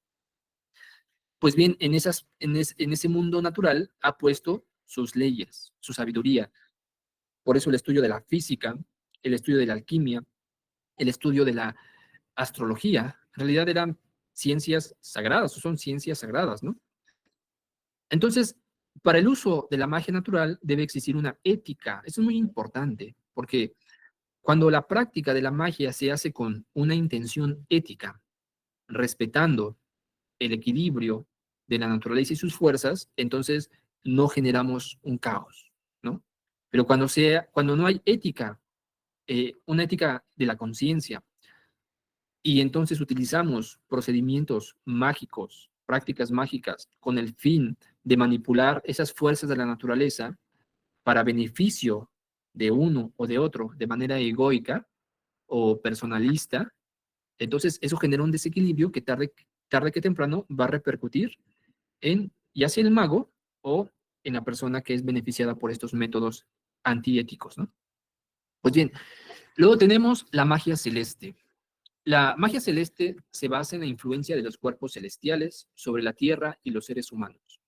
Pues bien, en ese mundo natural ha puesto sus leyes, su sabiduría. Por eso el estudio de la física, el estudio de la alquimia, el estudio de la astrología, en realidad eran ciencias sagradas, o son ciencias sagradas, ¿no? Entonces, para el uso de la magia natural debe existir una ética. Eso es muy importante, porque cuando la práctica de la magia se hace con una intención ética, respetando el equilibrio de la naturaleza y sus fuerzas, entonces no generamos un caos, ¿no? Pero cuando no hay ética, una ética de la conciencia, y entonces utilizamos procedimientos mágicos, prácticas mágicas, con el fin de manipular esas fuerzas de la naturaleza para beneficio de uno o de otro de manera egoica o personalista, entonces eso genera un desequilibrio que tarde que temprano va a repercutir en ya sea el mago o en la persona que es beneficiada por estos métodos antiéticos, ¿no? Pues bien, luego tenemos la magia celeste. La magia celeste se basa en la influencia de los cuerpos celestiales sobre la Tierra y los seres humanos.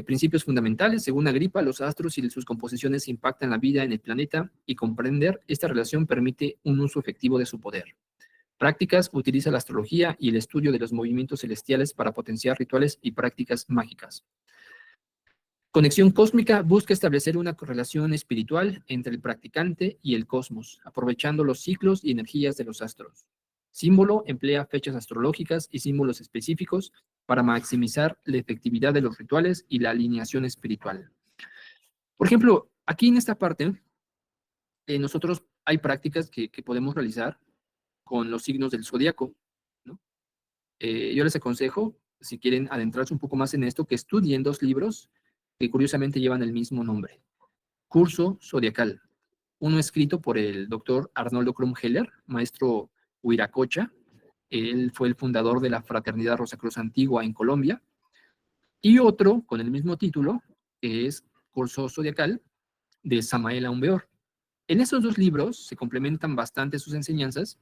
Principios fundamentales, según Agripa, los astros y sus composiciones impactan la vida en el planeta y comprender esta relación permite un uso efectivo de su poder. Prácticas, utiliza la astrología y el estudio de los movimientos celestiales para potenciar rituales y prácticas mágicas. Conexión cósmica busca establecer una correlación espiritual entre el practicante y el cosmos, aprovechando los ciclos y energías de los astros. Símbolo emplea fechas astrológicas y símbolos específicos para maximizar la efectividad de los rituales y la alineación espiritual. Por ejemplo, aquí en esta parte, nosotros hay prácticas que podemos realizar con los signos del zodiaco, ¿no? Yo les aconsejo, si quieren adentrarse un poco más en esto, que estudien dos libros que curiosamente llevan el mismo nombre. Curso Zodiacal. Uno escrito por el doctor Arnoldo Krumheller, maestro huiracocha. Él fue el fundador de la Fraternidad Rosacruz Antigua en Colombia. Y otro con el mismo título, que es Curso Zodiacal, de Samael Aumbeor. En esos dos libros se complementan bastante sus enseñanzas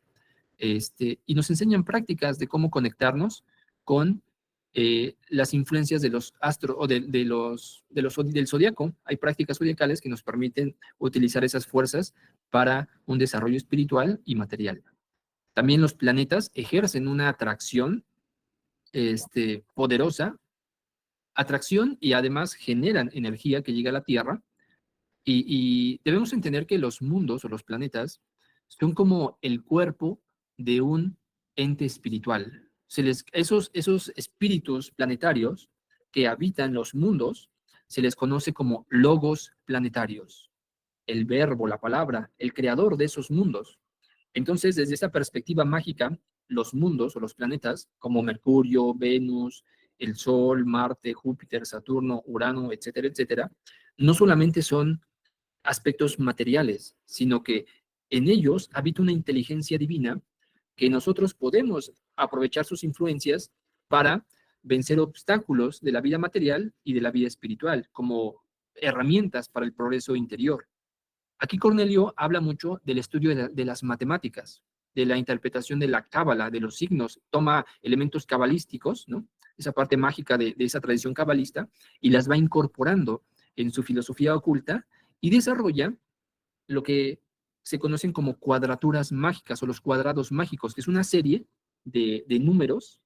y nos enseñan prácticas de cómo conectarnos con las influencias de los astros o del zodiaco. Hay prácticas zodiacales que nos permiten utilizar esas fuerzas para un desarrollo espiritual y material. También los planetas ejercen una atracción poderosa, atracción y además generan energía que llega a la Tierra y debemos entender que los mundos o los planetas son como el cuerpo de un ente espiritual. Esos espíritus planetarios que habitan los mundos se les conoce como logos planetarios. El verbo, la palabra, el creador de esos mundos. Entonces, desde esta perspectiva mágica, los mundos o los planetas, como Mercurio, Venus, el Sol, Marte, Júpiter, Saturno, Urano, etcétera, etcétera, no solamente son aspectos materiales, sino que en ellos habita una inteligencia divina que nosotros podemos aprovechar sus influencias para vencer obstáculos de la vida material y de la vida espiritual, como herramientas para el progreso interior. Aquí Cornelio habla mucho del estudio de las matemáticas, de la interpretación de la cábala, de los signos, toma elementos cabalísticos, ¿no? Esa parte mágica de esa tradición cabalista, y las va incorporando en su filosofía oculta y desarrolla lo que se conocen como cuadraturas mágicas o los cuadrados mágicos, que es una serie de números,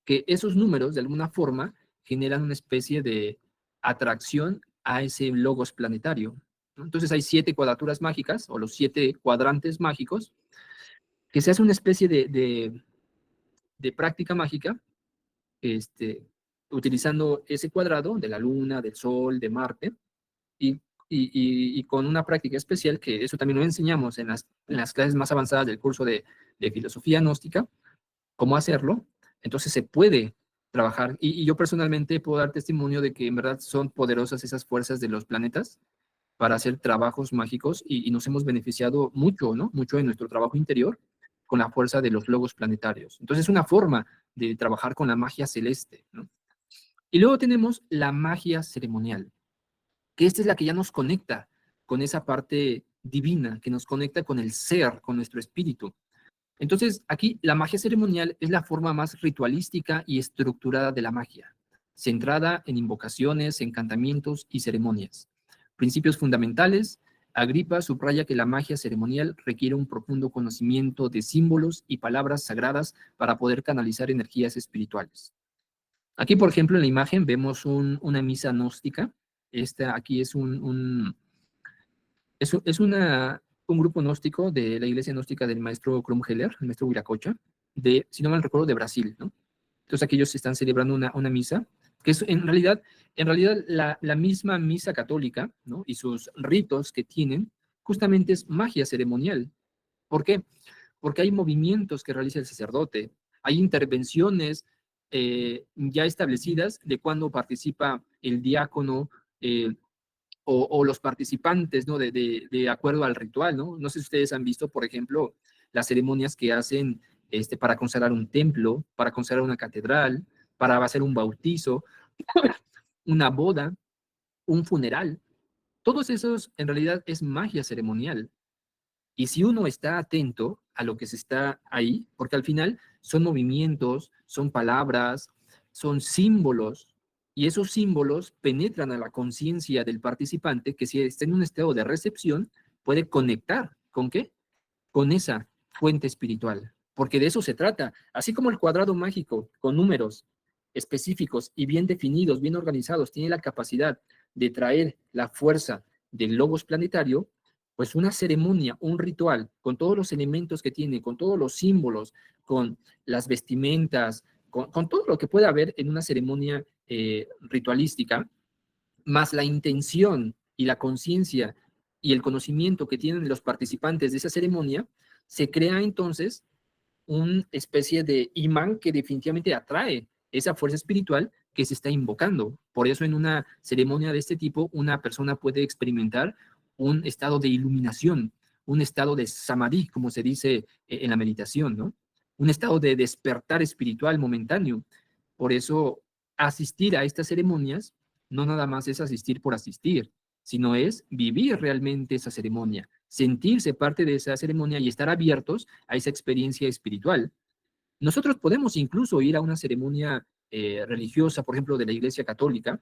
que esos números de alguna forma generan una especie de atracción a ese logos planetario, ¿no? Entonces hay 7 cuadraturas mágicas o los 7 cuadrantes mágicos, que se hace una especie de práctica mágica, utilizando ese cuadrado de la Luna, del Sol, de Marte, y y con una práctica especial, que eso también lo enseñamos en las clases más avanzadas del curso de filosofía gnóstica, cómo hacerlo. Entonces se puede trabajar, y yo personalmente puedo dar testimonio de que en verdad son poderosas esas fuerzas de los planetas para hacer trabajos mágicos, y nos hemos beneficiado mucho, ¿no? Mucho en nuestro trabajo interior con la fuerza de los logos planetarios. Entonces es una forma de trabajar con la magia celeste, ¿no? Y luego tenemos la magia ceremonial, que esta es la que ya nos conecta con esa parte divina, que nos conecta con el ser, con nuestro espíritu. Entonces, aquí la magia ceremonial es la forma más ritualística y estructurada de la magia, centrada en invocaciones, encantamientos y ceremonias. Principios fundamentales: Agripa subraya que la magia ceremonial requiere un profundo conocimiento de símbolos y palabras sagradas para poder canalizar energías espirituales. Aquí, por ejemplo, en la imagen vemos una misa gnóstica. Esta aquí es un grupo gnóstico de la iglesia gnóstica del maestro Krumheller, el maestro Viracocha, si no mal recuerdo, de Brasil, ¿no? Entonces aquí ellos están celebrando una misa, que es en realidad la misma misa católica, ¿no? Y sus ritos que tienen, justamente es magia ceremonial. ¿Por qué? Porque hay movimientos que realiza el sacerdote, hay intervenciones ya establecidas de cuando participa el diácono, o los participantes, ¿no? De acuerdo al ritual, ¿no? No sé si ustedes han visto, por ejemplo, las ceremonias que hacen para consagrar un templo, para consagrar una catedral, para hacer un bautizo, una boda, un funeral. Todos esos en realidad es magia ceremonial. Y si uno está atento a lo que se está ahí, porque al final son movimientos, son palabras, son símbolos, y esos símbolos penetran a la conciencia del participante, que si está en un estado de recepción, puede conectar ¿con qué? Con esa fuente espiritual, porque de eso se trata. Así como el cuadrado mágico, con números específicos y bien definidos, bien organizados, tiene la capacidad de traer la fuerza del logos planetario, pues una ceremonia, un ritual, con todos los elementos que tiene, con todos los símbolos, con las vestimentas, con todo lo que puede haber en una ceremonia ritualística, más la intención y la conciencia y el conocimiento que tienen los participantes de esa ceremonia, se crea entonces una especie de imán que definitivamente atrae esa fuerza espiritual que se está invocando. Por eso en una ceremonia de este tipo, una persona puede experimentar un estado de iluminación, un estado de samadhi, como se dice en la meditación, ¿no? Un estado de despertar espiritual momentáneo. Por eso asistir a estas ceremonias no nada más es asistir por asistir, sino es vivir realmente esa ceremonia, sentirse parte de esa ceremonia y estar abiertos a esa experiencia espiritual. Nosotros podemos incluso ir a una ceremonia religiosa, por ejemplo, de la Iglesia Católica,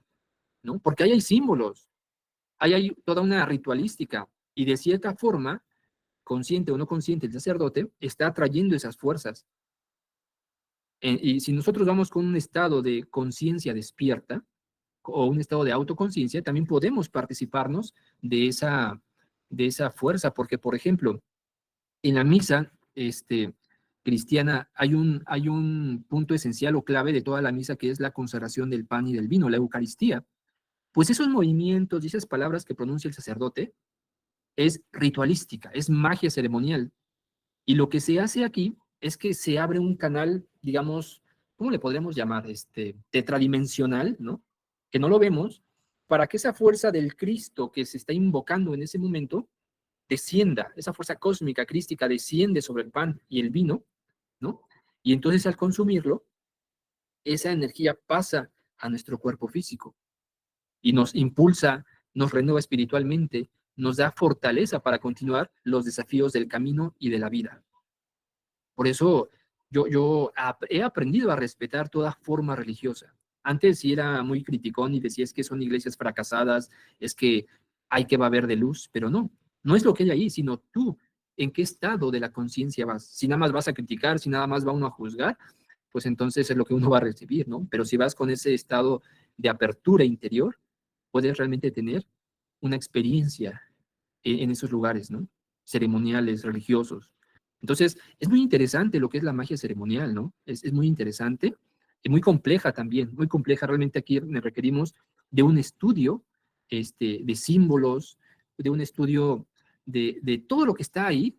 ¿no? Porque ahí hay símbolos, ahí hay toda una ritualística, y de cierta forma, consciente o no consciente, el sacerdote está atrayendo esas fuerzas. Y si nosotros vamos con un estado de conciencia despierta, o un estado de autoconciencia, también podemos participarnos de esa fuerza, porque, por ejemplo, en la misa cristiana hay un punto esencial o clave de toda la misa, que es la consagración del pan y del vino, la Eucaristía. Pues esos movimientos y esas palabras que pronuncia el sacerdote es ritualística, es magia ceremonial. Y lo que se hace aquí es que se abre un canal, digamos, ¿cómo le podríamos llamar? Tetradimensional, ¿no? Que no lo vemos, para que esa fuerza del Cristo que se está invocando en ese momento descienda, esa fuerza cósmica, crística, desciende sobre el pan y el vino, ¿no? Y entonces al consumirlo, esa energía pasa a nuestro cuerpo físico y nos impulsa, nos renueva espiritualmente, nos da fortaleza para continuar los desafíos del camino y de la vida. Por eso yo he aprendido a respetar toda forma religiosa. Antes sí era muy criticón y decía, es que son iglesias fracasadas, es que hay que beber de luz, pero no, no es lo que hay ahí, sino tú, en qué estado de la conciencia vas. Si nada más vas a criticar, si nada más va uno a juzgar, pues entonces es lo que uno va a recibir, ¿no? Pero si vas con ese estado de apertura interior, puedes realmente tener una experiencia en esos lugares, ¿no? Ceremoniales, religiosos. Entonces, es muy interesante lo que es la magia ceremonial, ¿no? Es muy interesante y muy compleja también, muy compleja. Realmente aquí requerimos de un estudio de símbolos, de un estudio de todo lo que está ahí,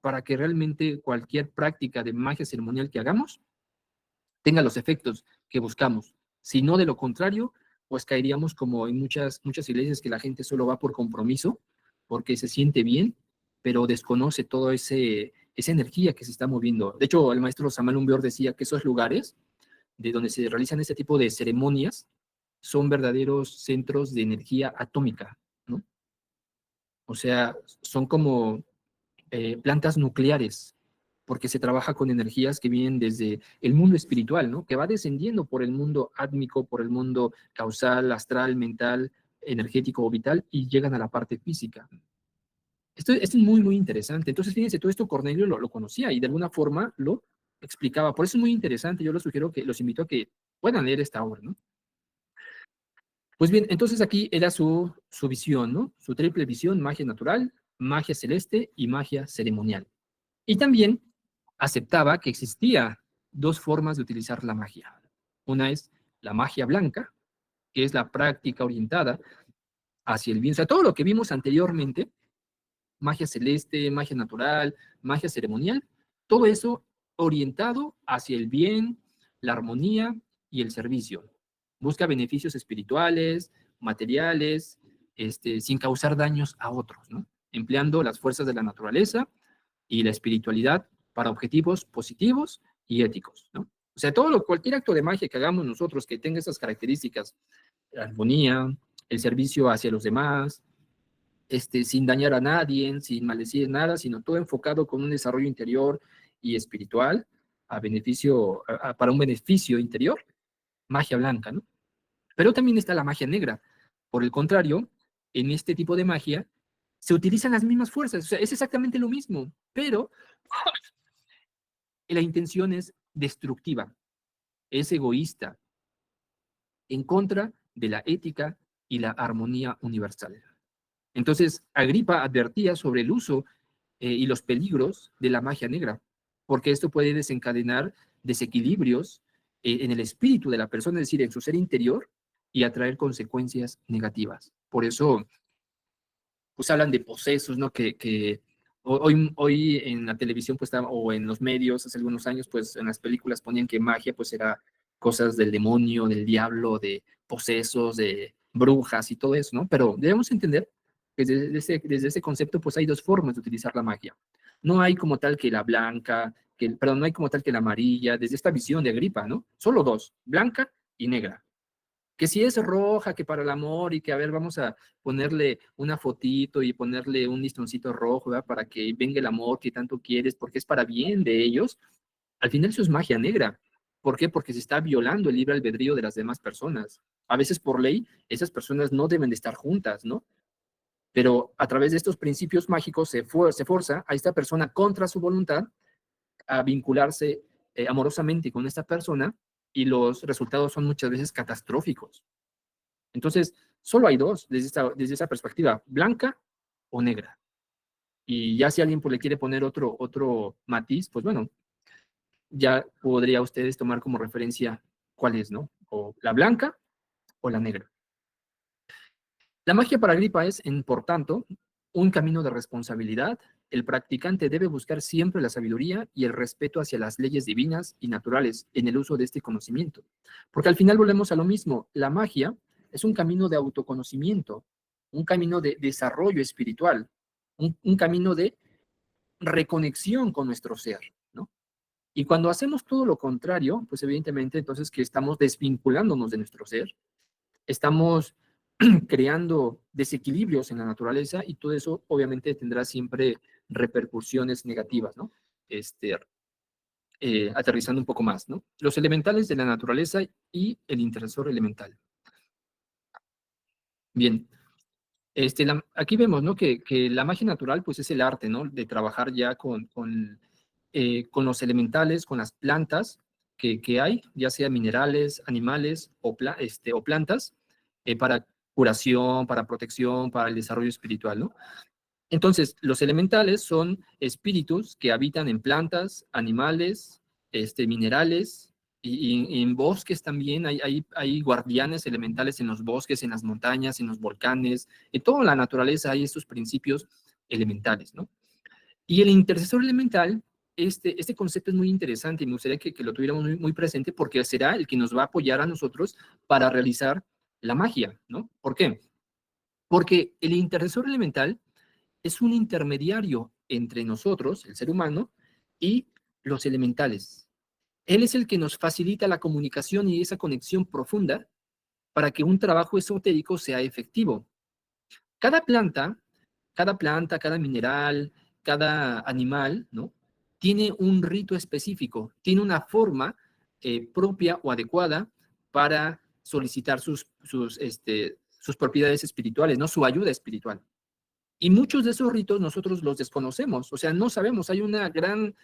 para que realmente cualquier práctica de magia ceremonial que hagamos tenga los efectos que buscamos. Si no, de lo contrario, pues caeríamos como en muchas iglesias que la gente solo va por compromiso, porque se siente bien, pero desconoce toda esa energía que se está moviendo. De hecho, el maestro Samuel Umbior decía que esos lugares de donde se realizan este tipo de ceremonias son verdaderos centros de energía atómica, ¿no? O sea, son como plantas nucleares, porque se trabaja con energías que vienen desde el mundo espiritual, ¿no? Que va descendiendo por el mundo átmico, por el mundo causal, astral, mental, energético o vital, y llegan a la parte física. Esto es muy, muy interesante. Entonces, fíjense, todo esto Cornelio lo conocía y de alguna forma lo explicaba. Por eso es muy interesante. Yo los invito a que puedan leer esta obra, ¿no? Pues bien, entonces aquí era su visión, ¿no? Su triple visión: magia natural, magia celeste y magia ceremonial. Y también aceptaba que existía dos formas de utilizar la magia. Una es la magia blanca, que es la práctica orientada hacia el bien. O sea, todo lo que vimos anteriormente, magia celeste, magia natural, magia ceremonial, todo eso orientado hacia el bien, la armonía y el servicio. Busca beneficios espirituales, materiales, sin causar daños a otros, ¿no? Empleando las fuerzas de la naturaleza y la espiritualidad para objetivos positivos y éticos, ¿no? O sea, cualquier acto de magia que hagamos nosotros que tenga esas características, la armonía, el servicio hacia los demás, sin dañar a nadie, sin maldecir nada, sino todo enfocado con un desarrollo interior y espiritual para un beneficio interior, magia blanca, ¿no? Pero también está la magia negra. Por el contrario, en este tipo de magia se utilizan las mismas fuerzas, o sea, es exactamente lo mismo, pero la intención es destructiva, es egoísta, en contra de la ética y la armonía universal. Entonces, Agripa advertía sobre el uso y los peligros de la magia negra, porque esto puede desencadenar desequilibrios en el espíritu de la persona, es decir, en su ser interior, y atraer consecuencias negativas. Por eso, pues hablan de posesos, ¿no? Que hoy en la televisión, pues, o en los medios, hace algunos años, pues, en las películas ponían que magia, pues, era cosas del demonio, del diablo, de posesos, de brujas y todo eso, ¿no? Pero debemos entender que desde ese concepto, pues, hay dos formas de utilizar la magia. No hay como tal que la blanca, perdón, no hay como tal que la amarilla, desde esta visión de Agripa, ¿no? Solo dos, blanca y negra. Que si es roja, que para el amor, y que a ver, vamos a ponerle una fotito y ponerle un listoncito rojo, ¿verdad? Para que venga el amor que tanto quieres, porque es para bien de ellos. Al final eso es magia negra. ¿Por qué? Porque se está violando el libre albedrío de las demás personas. A veces por ley, esas personas no deben de estar juntas, ¿no? Pero a través de estos principios mágicos se forza a esta persona contra su voluntad a vincularse amorosamente con esta persona, y los resultados son muchas veces catastróficos. Entonces, solo hay dos desde esa perspectiva: blanca o negra. Y ya si alguien pues, le quiere poner otro matiz, pues bueno, ya podría ustedes tomar como referencia cuál es, ¿no? O la blanca o la negra. La magia para Agripa es, por tanto, un camino de responsabilidad. El practicante debe buscar siempre la sabiduría y el respeto hacia las leyes divinas y naturales en el uso de este conocimiento. Porque al final volvemos a lo mismo. La magia es un camino de autoconocimiento, un camino de desarrollo espiritual, un camino de reconexión con nuestro ser, ¿no? Y cuando hacemos todo lo contrario, pues evidentemente entonces que estamos desvinculándonos de nuestro ser, estamos creando desequilibrios en la naturaleza, y todo eso obviamente tendrá siempre repercusiones negativas, ¿no? Aterrizando un poco más, ¿no? Los elementales de la naturaleza y el intercesor elemental. Bien, aquí vemos, ¿no? Que la magia natural, pues es el arte, ¿no? De trabajar ya con los elementales, con las plantas que hay, ya sea minerales, animales o plantas, para curación, para protección, para el desarrollo espiritual, ¿no? Entonces, los elementales son espíritus que habitan en plantas, animales, minerales, Y en bosques también hay guardianes elementales en los bosques, en las montañas, en los volcanes, en toda la naturaleza hay estos principios elementales, ¿no? Y el intercesor elemental, este concepto es muy interesante y me gustaría que lo tuviéramos muy presente porque será el que nos va a apoyar a nosotros para realizar la magia, ¿no? ¿Por qué? Porque el intercesor elemental es un intermediario entre nosotros, el ser humano, y los elementales. Él es el que nos facilita la comunicación y esa conexión profunda para que un trabajo esotérico sea efectivo. Cada planta, cada mineral, cada animal, ¿no? Tiene un rito específico, tiene una forma propia o adecuada para solicitar sus propiedades espirituales, ¿no? Su ayuda espiritual. Y muchos de esos ritos nosotros los desconocemos, o sea, no sabemos, hay una gran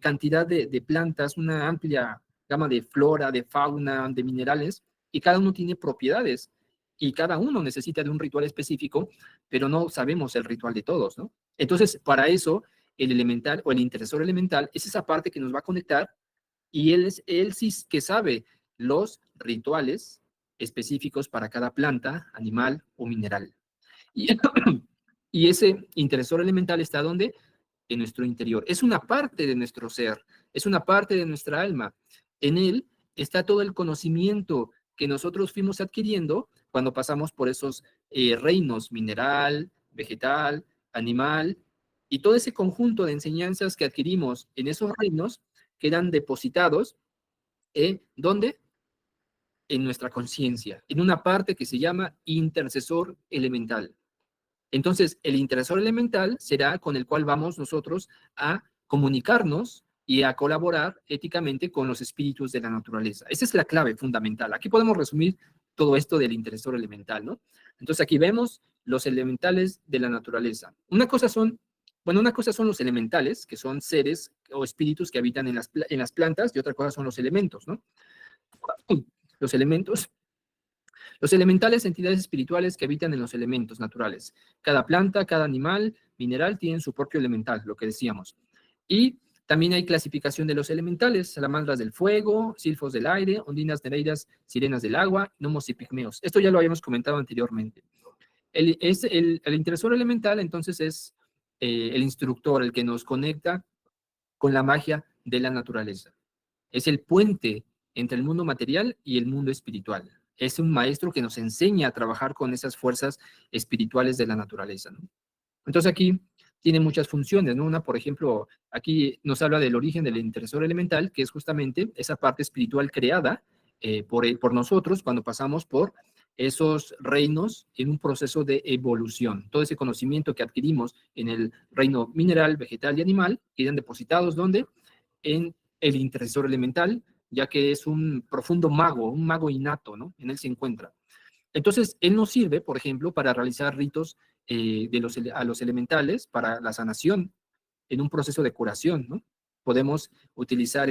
cantidad de plantas, una amplia gama de flora, de fauna, de minerales, y cada uno tiene propiedades, y cada uno necesita de un ritual específico, pero no sabemos el ritual de todos, ¿no? Entonces, para eso, el elemental o el intercesor elemental es esa parte que nos va a conectar, y él sí que sabe los rituales específicos para cada planta, animal o mineral. Y, y ese intercesor elemental está ¿dónde? En nuestro interior. Es una parte de nuestro ser, es una parte de nuestra alma. En él está todo el conocimiento que nosotros fuimos adquiriendo cuando pasamos por esos reinos, mineral, vegetal, animal, y todo ese conjunto de enseñanzas que adquirimos en esos reinos quedan depositados, ¿dónde? En nuestra conciencia, en una parte que se llama intercesor elemental. Entonces, el intercesor elemental será con el cual vamos nosotros a comunicarnos y a colaborar éticamente con los espíritus de la naturaleza. Esa es la clave fundamental. Aquí podemos resumir todo esto del intercesor elemental, ¿no? Entonces, aquí vemos los elementales de la naturaleza. Una cosa son los elementales, que son seres o espíritus que habitan en las plantas, y otra cosa son los elementos, ¿no? Los elementos los elementales, entidades espirituales que habitan en los elementos naturales. Cada planta, cada animal, mineral, tienen su propio elemental, lo que decíamos. Y también hay clasificación de los elementales, salamandras del fuego, silfos del aire, ondinas, nereidas, sirenas del agua, gnomos y pigmeos. Esto ya lo habíamos comentado anteriormente. El intercesor elemental, entonces, es el instructor, el que nos conecta con la magia de la naturaleza. Es el puente entre el mundo material y el mundo espiritual. Es un maestro que nos enseña a trabajar con esas fuerzas espirituales de la naturaleza, ¿no? Entonces aquí tiene muchas funciones, ¿no? Una, por ejemplo, aquí nos habla del origen del intercesor elemental, que es justamente esa parte espiritual creada por nosotros cuando pasamos por esos reinos en un proceso de evolución. Todo ese conocimiento que adquirimos en el reino mineral, vegetal y animal quedan depositados, ¿dónde? En el intercesor elemental, ya que es un profundo mago, un mago innato, ¿no? En él se encuentra. Entonces, él nos sirve, por ejemplo, para realizar ritos a los elementales, para la sanación, en un proceso de curación, ¿no? Podemos utilizar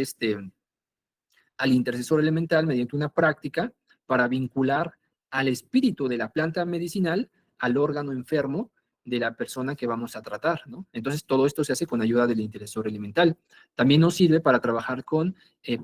al intercesor elemental mediante una práctica para vincular al espíritu de la planta medicinal al órgano enfermo de la persona que vamos a tratar, ¿no? Entonces, todo esto se hace con ayuda del intercesor elemental. También nos sirve para trabajar con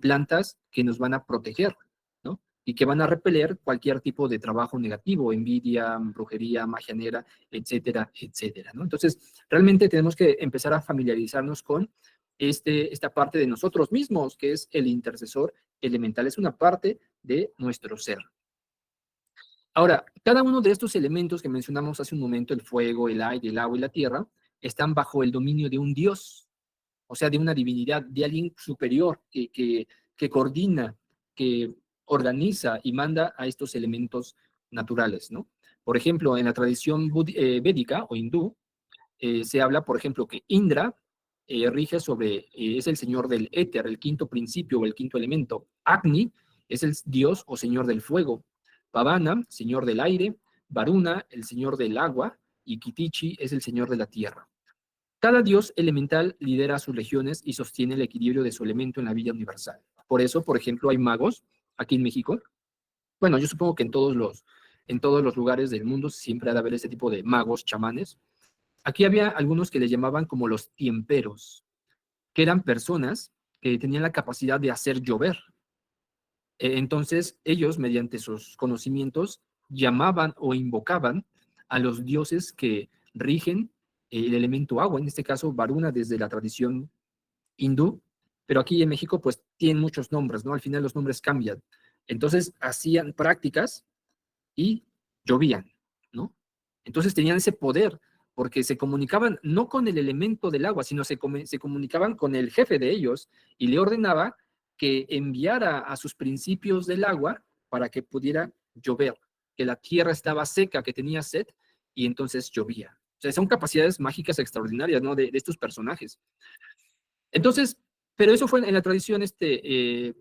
plantas que nos van a proteger, ¿no? Y que van a repeler cualquier tipo de trabajo negativo, envidia, brujería, magia negra, etcétera, etcétera, ¿no? Entonces, realmente tenemos que empezar a familiarizarnos con esta parte de nosotros mismos, que es el intercesor elemental, es una parte de nuestro ser. Ahora, cada uno de estos elementos que mencionamos hace un momento, el fuego, el aire, el agua y la tierra, están bajo el dominio de un dios, o sea, de una divinidad, de alguien superior que coordina, que organiza y manda a estos elementos naturales, ¿no? Por ejemplo, en la tradición védica o hindú, se habla, por ejemplo, que Indra rige es el señor del éter, el quinto principio o el quinto elemento. Agni es el dios o señor del fuego. Pavana, señor del aire. Varuna, el señor del agua. Y Kitichi es el señor de la tierra. Cada dios elemental lidera sus legiones y sostiene el equilibrio de su elemento en la vida universal. Por eso, por ejemplo, hay magos aquí en México. Bueno, yo supongo que en todos los lugares del mundo siempre ha de haber ese tipo de magos, chamanes. Aquí había algunos que le llamaban como los tiemperos, que eran personas que tenían la capacidad de hacer llover. Entonces, ellos, mediante sus conocimientos, llamaban o invocaban a los dioses que rigen el elemento agua, en este caso Varuna desde la tradición hindú, pero aquí en México pues tienen muchos nombres, ¿no? Al final los nombres cambian. Entonces hacían prácticas y llovían, ¿no? Entonces tenían ese poder porque se comunicaban no con el elemento del agua, sino se comunicaban con el jefe de ellos y le ordenaba que enviara a sus principios del agua para que pudiera llover, que la tierra estaba seca, que tenía sed, y entonces llovía. O sea, son capacidades mágicas extraordinarias, ¿no? De estos personajes. Entonces, pero eso fue en la tradición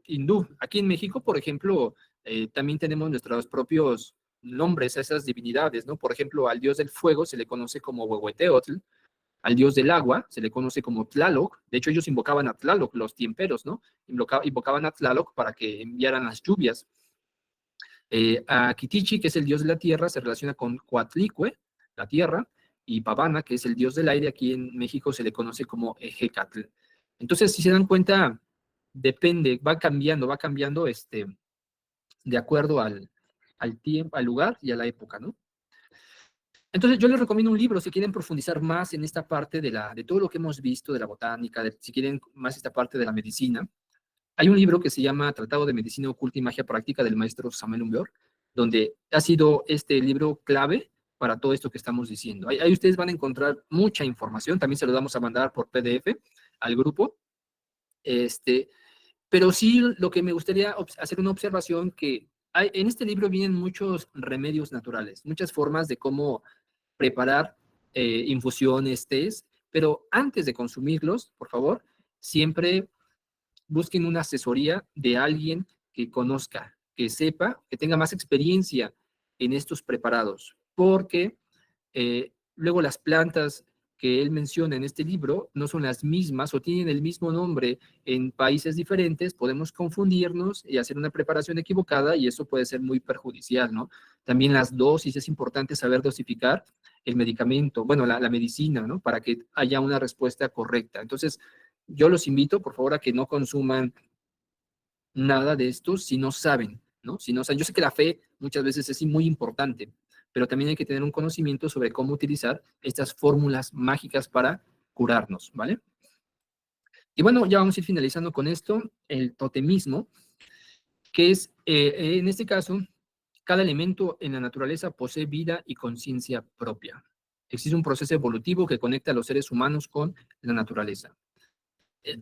hindú. Aquí en México, por ejemplo, también tenemos nuestros propios nombres a esas divinidades, ¿no? Por ejemplo, al dios del fuego se le conoce como Huehueteotl, al dios del agua se le conoce como Tlaloc. De hecho, ellos invocaban a Tlaloc, los tiemperos, ¿no? Invocaban a Tlaloc para que enviaran las lluvias. A Kitichi, que es el dios de la tierra, se relaciona con Coatlicue, la tierra, y Pavana, que es el dios del aire, aquí en México se le conoce como Ejecatl. Entonces, si se dan cuenta, depende, va cambiando de acuerdo al tiempo, al lugar y a la época, ¿no? Entonces, yo les recomiendo un libro si quieren profundizar más en esta parte de todo lo que hemos visto, de la botánica, si quieren más esta parte de la medicina. Hay un libro que se llama Tratado de Medicina Oculta y Magia Práctica del maestro Samuel Humbert, donde ha sido este libro clave para todo esto que estamos diciendo. Ahí ustedes van a encontrar mucha información, también se lo vamos a mandar por PDF al grupo. Pero sí lo que me gustaría hacer una observación que en este libro vienen muchos remedios naturales, muchas formas de cómo preparar infusiones, tés, pero antes de consumirlos, por favor, siempre busquen una asesoría de alguien que conozca, que sepa, que tenga más experiencia en estos preparados, porque luego las plantas que él menciona en este libro no son las mismas o tienen el mismo nombre en países diferentes, podemos confundirnos y hacer una preparación equivocada y eso puede ser muy perjudicial, ¿no? También las dosis, es importante saber dosificar el medicamento, bueno, la medicina, ¿no? Para que haya una respuesta correcta. Entonces, yo los invito, por favor, a que no consuman nada de esto si no saben, ¿no? Si no saben. Yo sé que la fe muchas veces es muy importante, pero también hay que tener un conocimiento sobre cómo utilizar estas fórmulas mágicas para curarnos, ¿vale? Y bueno, ya vamos a ir finalizando con esto, el totemismo, que es, en este caso, cada elemento en la naturaleza posee vida y conciencia propia. Existe un proceso evolutivo que conecta a los seres humanos con la naturaleza.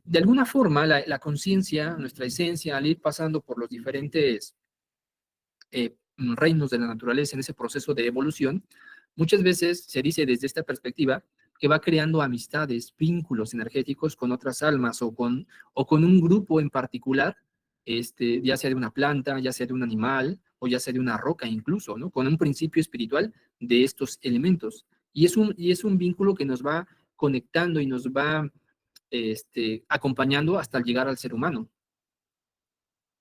De alguna forma, la conciencia, nuestra esencia, al ir pasando por los diferentes reinos de la naturaleza en ese proceso de evolución, muchas veces se dice desde esta perspectiva que va creando amistades, vínculos energéticos con otras almas o con un grupo en particular, ya sea de una planta, ya sea de un animal o ya sea de una roca incluso, ¿no? Con un principio espiritual de estos elementos. Y es un vínculo que nos va conectando y nos va acompañando hasta llegar al ser humano.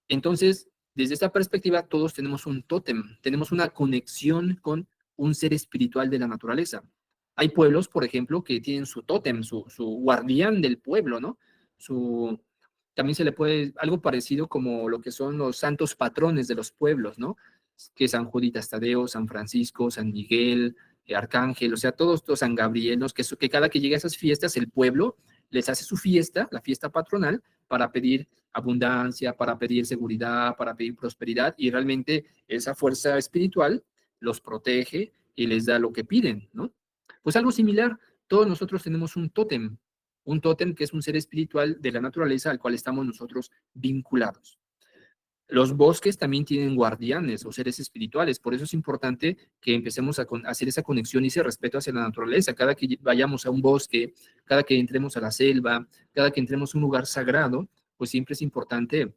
Entonces, desde esta perspectiva, todos tenemos un tótem, tenemos una conexión con un ser espiritual de la naturaleza. Hay pueblos, por ejemplo, que tienen su tótem, su guardián del pueblo, ¿no? También se le puede, algo parecido como lo que son los santos patrones de los pueblos, ¿no? Que San Juditas Tadeo, San Francisco, San Miguel, Arcángel, o sea, todos, San Gabriel, ¿no? Que cada que llega a esas fiestas, el pueblo les hace su fiesta, la fiesta patronal, para pedir abundancia, para pedir seguridad, para pedir prosperidad, y realmente esa fuerza espiritual los protege y les da lo que piden, ¿no? Pues algo similar, todos nosotros tenemos un tótem que es un ser espiritual de la naturaleza al cual estamos nosotros vinculados. Los bosques también tienen guardianes o seres espirituales, por eso es importante que empecemos a hacer esa conexión y ese respeto hacia la naturaleza. Cada que vayamos a un bosque, cada que entremos a la selva, cada que entremos a un lugar sagrado, pues siempre es importante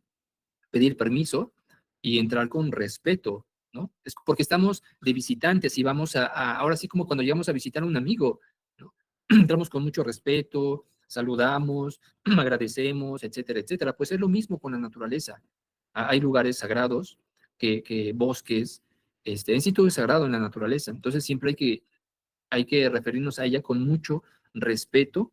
pedir permiso y entrar con respeto, ¿no? Es porque estamos de visitantes y vamos ahora sí como cuando llegamos a visitar a un amigo, ¿no? Entramos con mucho respeto, saludamos, agradecemos, etcétera, etcétera. Pues es lo mismo con la naturaleza. Hay lugares sagrados, que bosques, en sí todo es sagrado en la naturaleza. Entonces siempre hay que referirnos a ella con mucho respeto,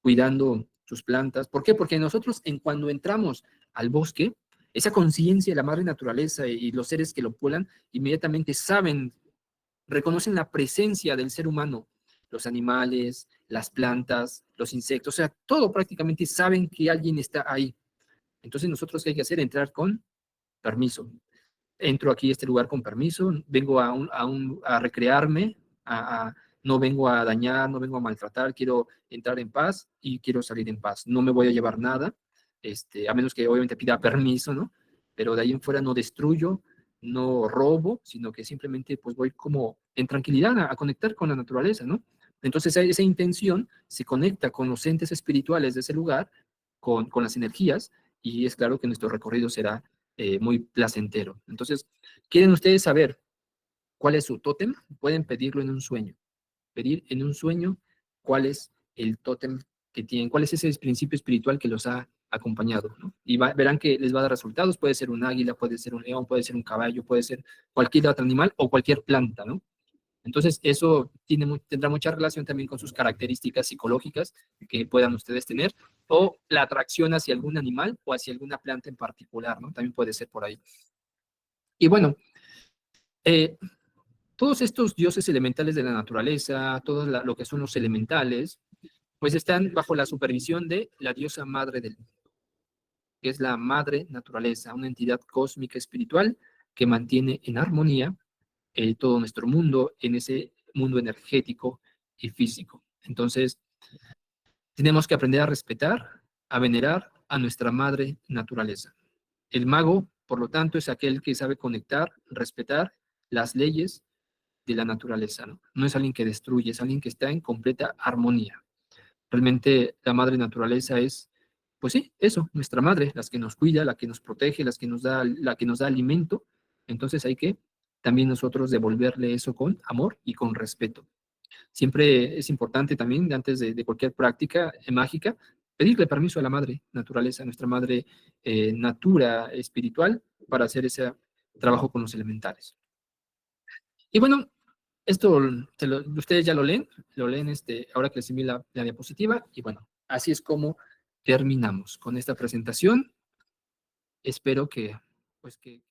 cuidando sus plantas. ¿Por qué? Porque nosotros cuando entramos al bosque, esa conciencia de la madre naturaleza y los seres que lo pueblan, inmediatamente saben, reconocen la presencia del ser humano, los animales, las plantas, los insectos, o sea, todo prácticamente saben que alguien está ahí. Entonces nosotros, ¿qué hay que hacer? Entrar con permiso. Entro aquí a este lugar con permiso, vengo a recrearme, no vengo a dañar, no vengo a maltratar, quiero entrar en paz y quiero salir en paz. No me voy a llevar nada, a menos que obviamente pida permiso, ¿no? Pero de ahí en fuera no destruyo, no robo, sino que simplemente pues voy como en tranquilidad a conectar con la naturaleza, ¿no? Entonces esa intención se conecta con los entes espirituales de ese lugar, con las energías, y es claro que nuestro recorrido será muy placentero. Entonces, ¿quieren ustedes saber cuál es su tótem? Pueden pedirlo en un sueño. Pedir en un sueño cuál es el tótem que tienen, cuál es ese principio espiritual que los ha acompañado, ¿no? Y verán que les va a dar resultados. Puede ser un águila, puede ser un león, puede ser un caballo, puede ser cualquier otro animal o cualquier planta, ¿no? Entonces, eso tendrá mucha relación también con sus características psicológicas que puedan ustedes tener, o la atracción hacia algún animal o hacia alguna planta en particular, ¿no? También puede ser por ahí. Y bueno, eh, todos estos dioses elementales de la naturaleza, todo lo que son los elementales, pues están bajo la supervisión de la diosa madre del mundo, que es la madre naturaleza, una entidad cósmica espiritual que mantiene en armonía todo nuestro mundo, en ese mundo energético y físico. Entonces, tenemos que aprender a respetar, a venerar a nuestra madre naturaleza. El mago, por lo tanto, es aquel que sabe conectar, respetar las leyes de la naturaleza, ¿no? No es alguien que destruye, es alguien que está en completa armonía. Realmente la madre naturaleza es, pues sí, eso, nuestra madre, la que nos cuida, la que nos protege, la que nos da alimento. Entonces hay que también nosotros devolverle eso con amor y con respeto. Siempre es importante también, antes de cualquier práctica mágica, pedirle permiso a la madre naturaleza, a nuestra madre natura espiritual, para hacer ese trabajo con los elementales. Y bueno, esto ustedes ya lo leen ahora que les envío la diapositiva, y bueno, así es como terminamos con esta presentación. Espero que, pues que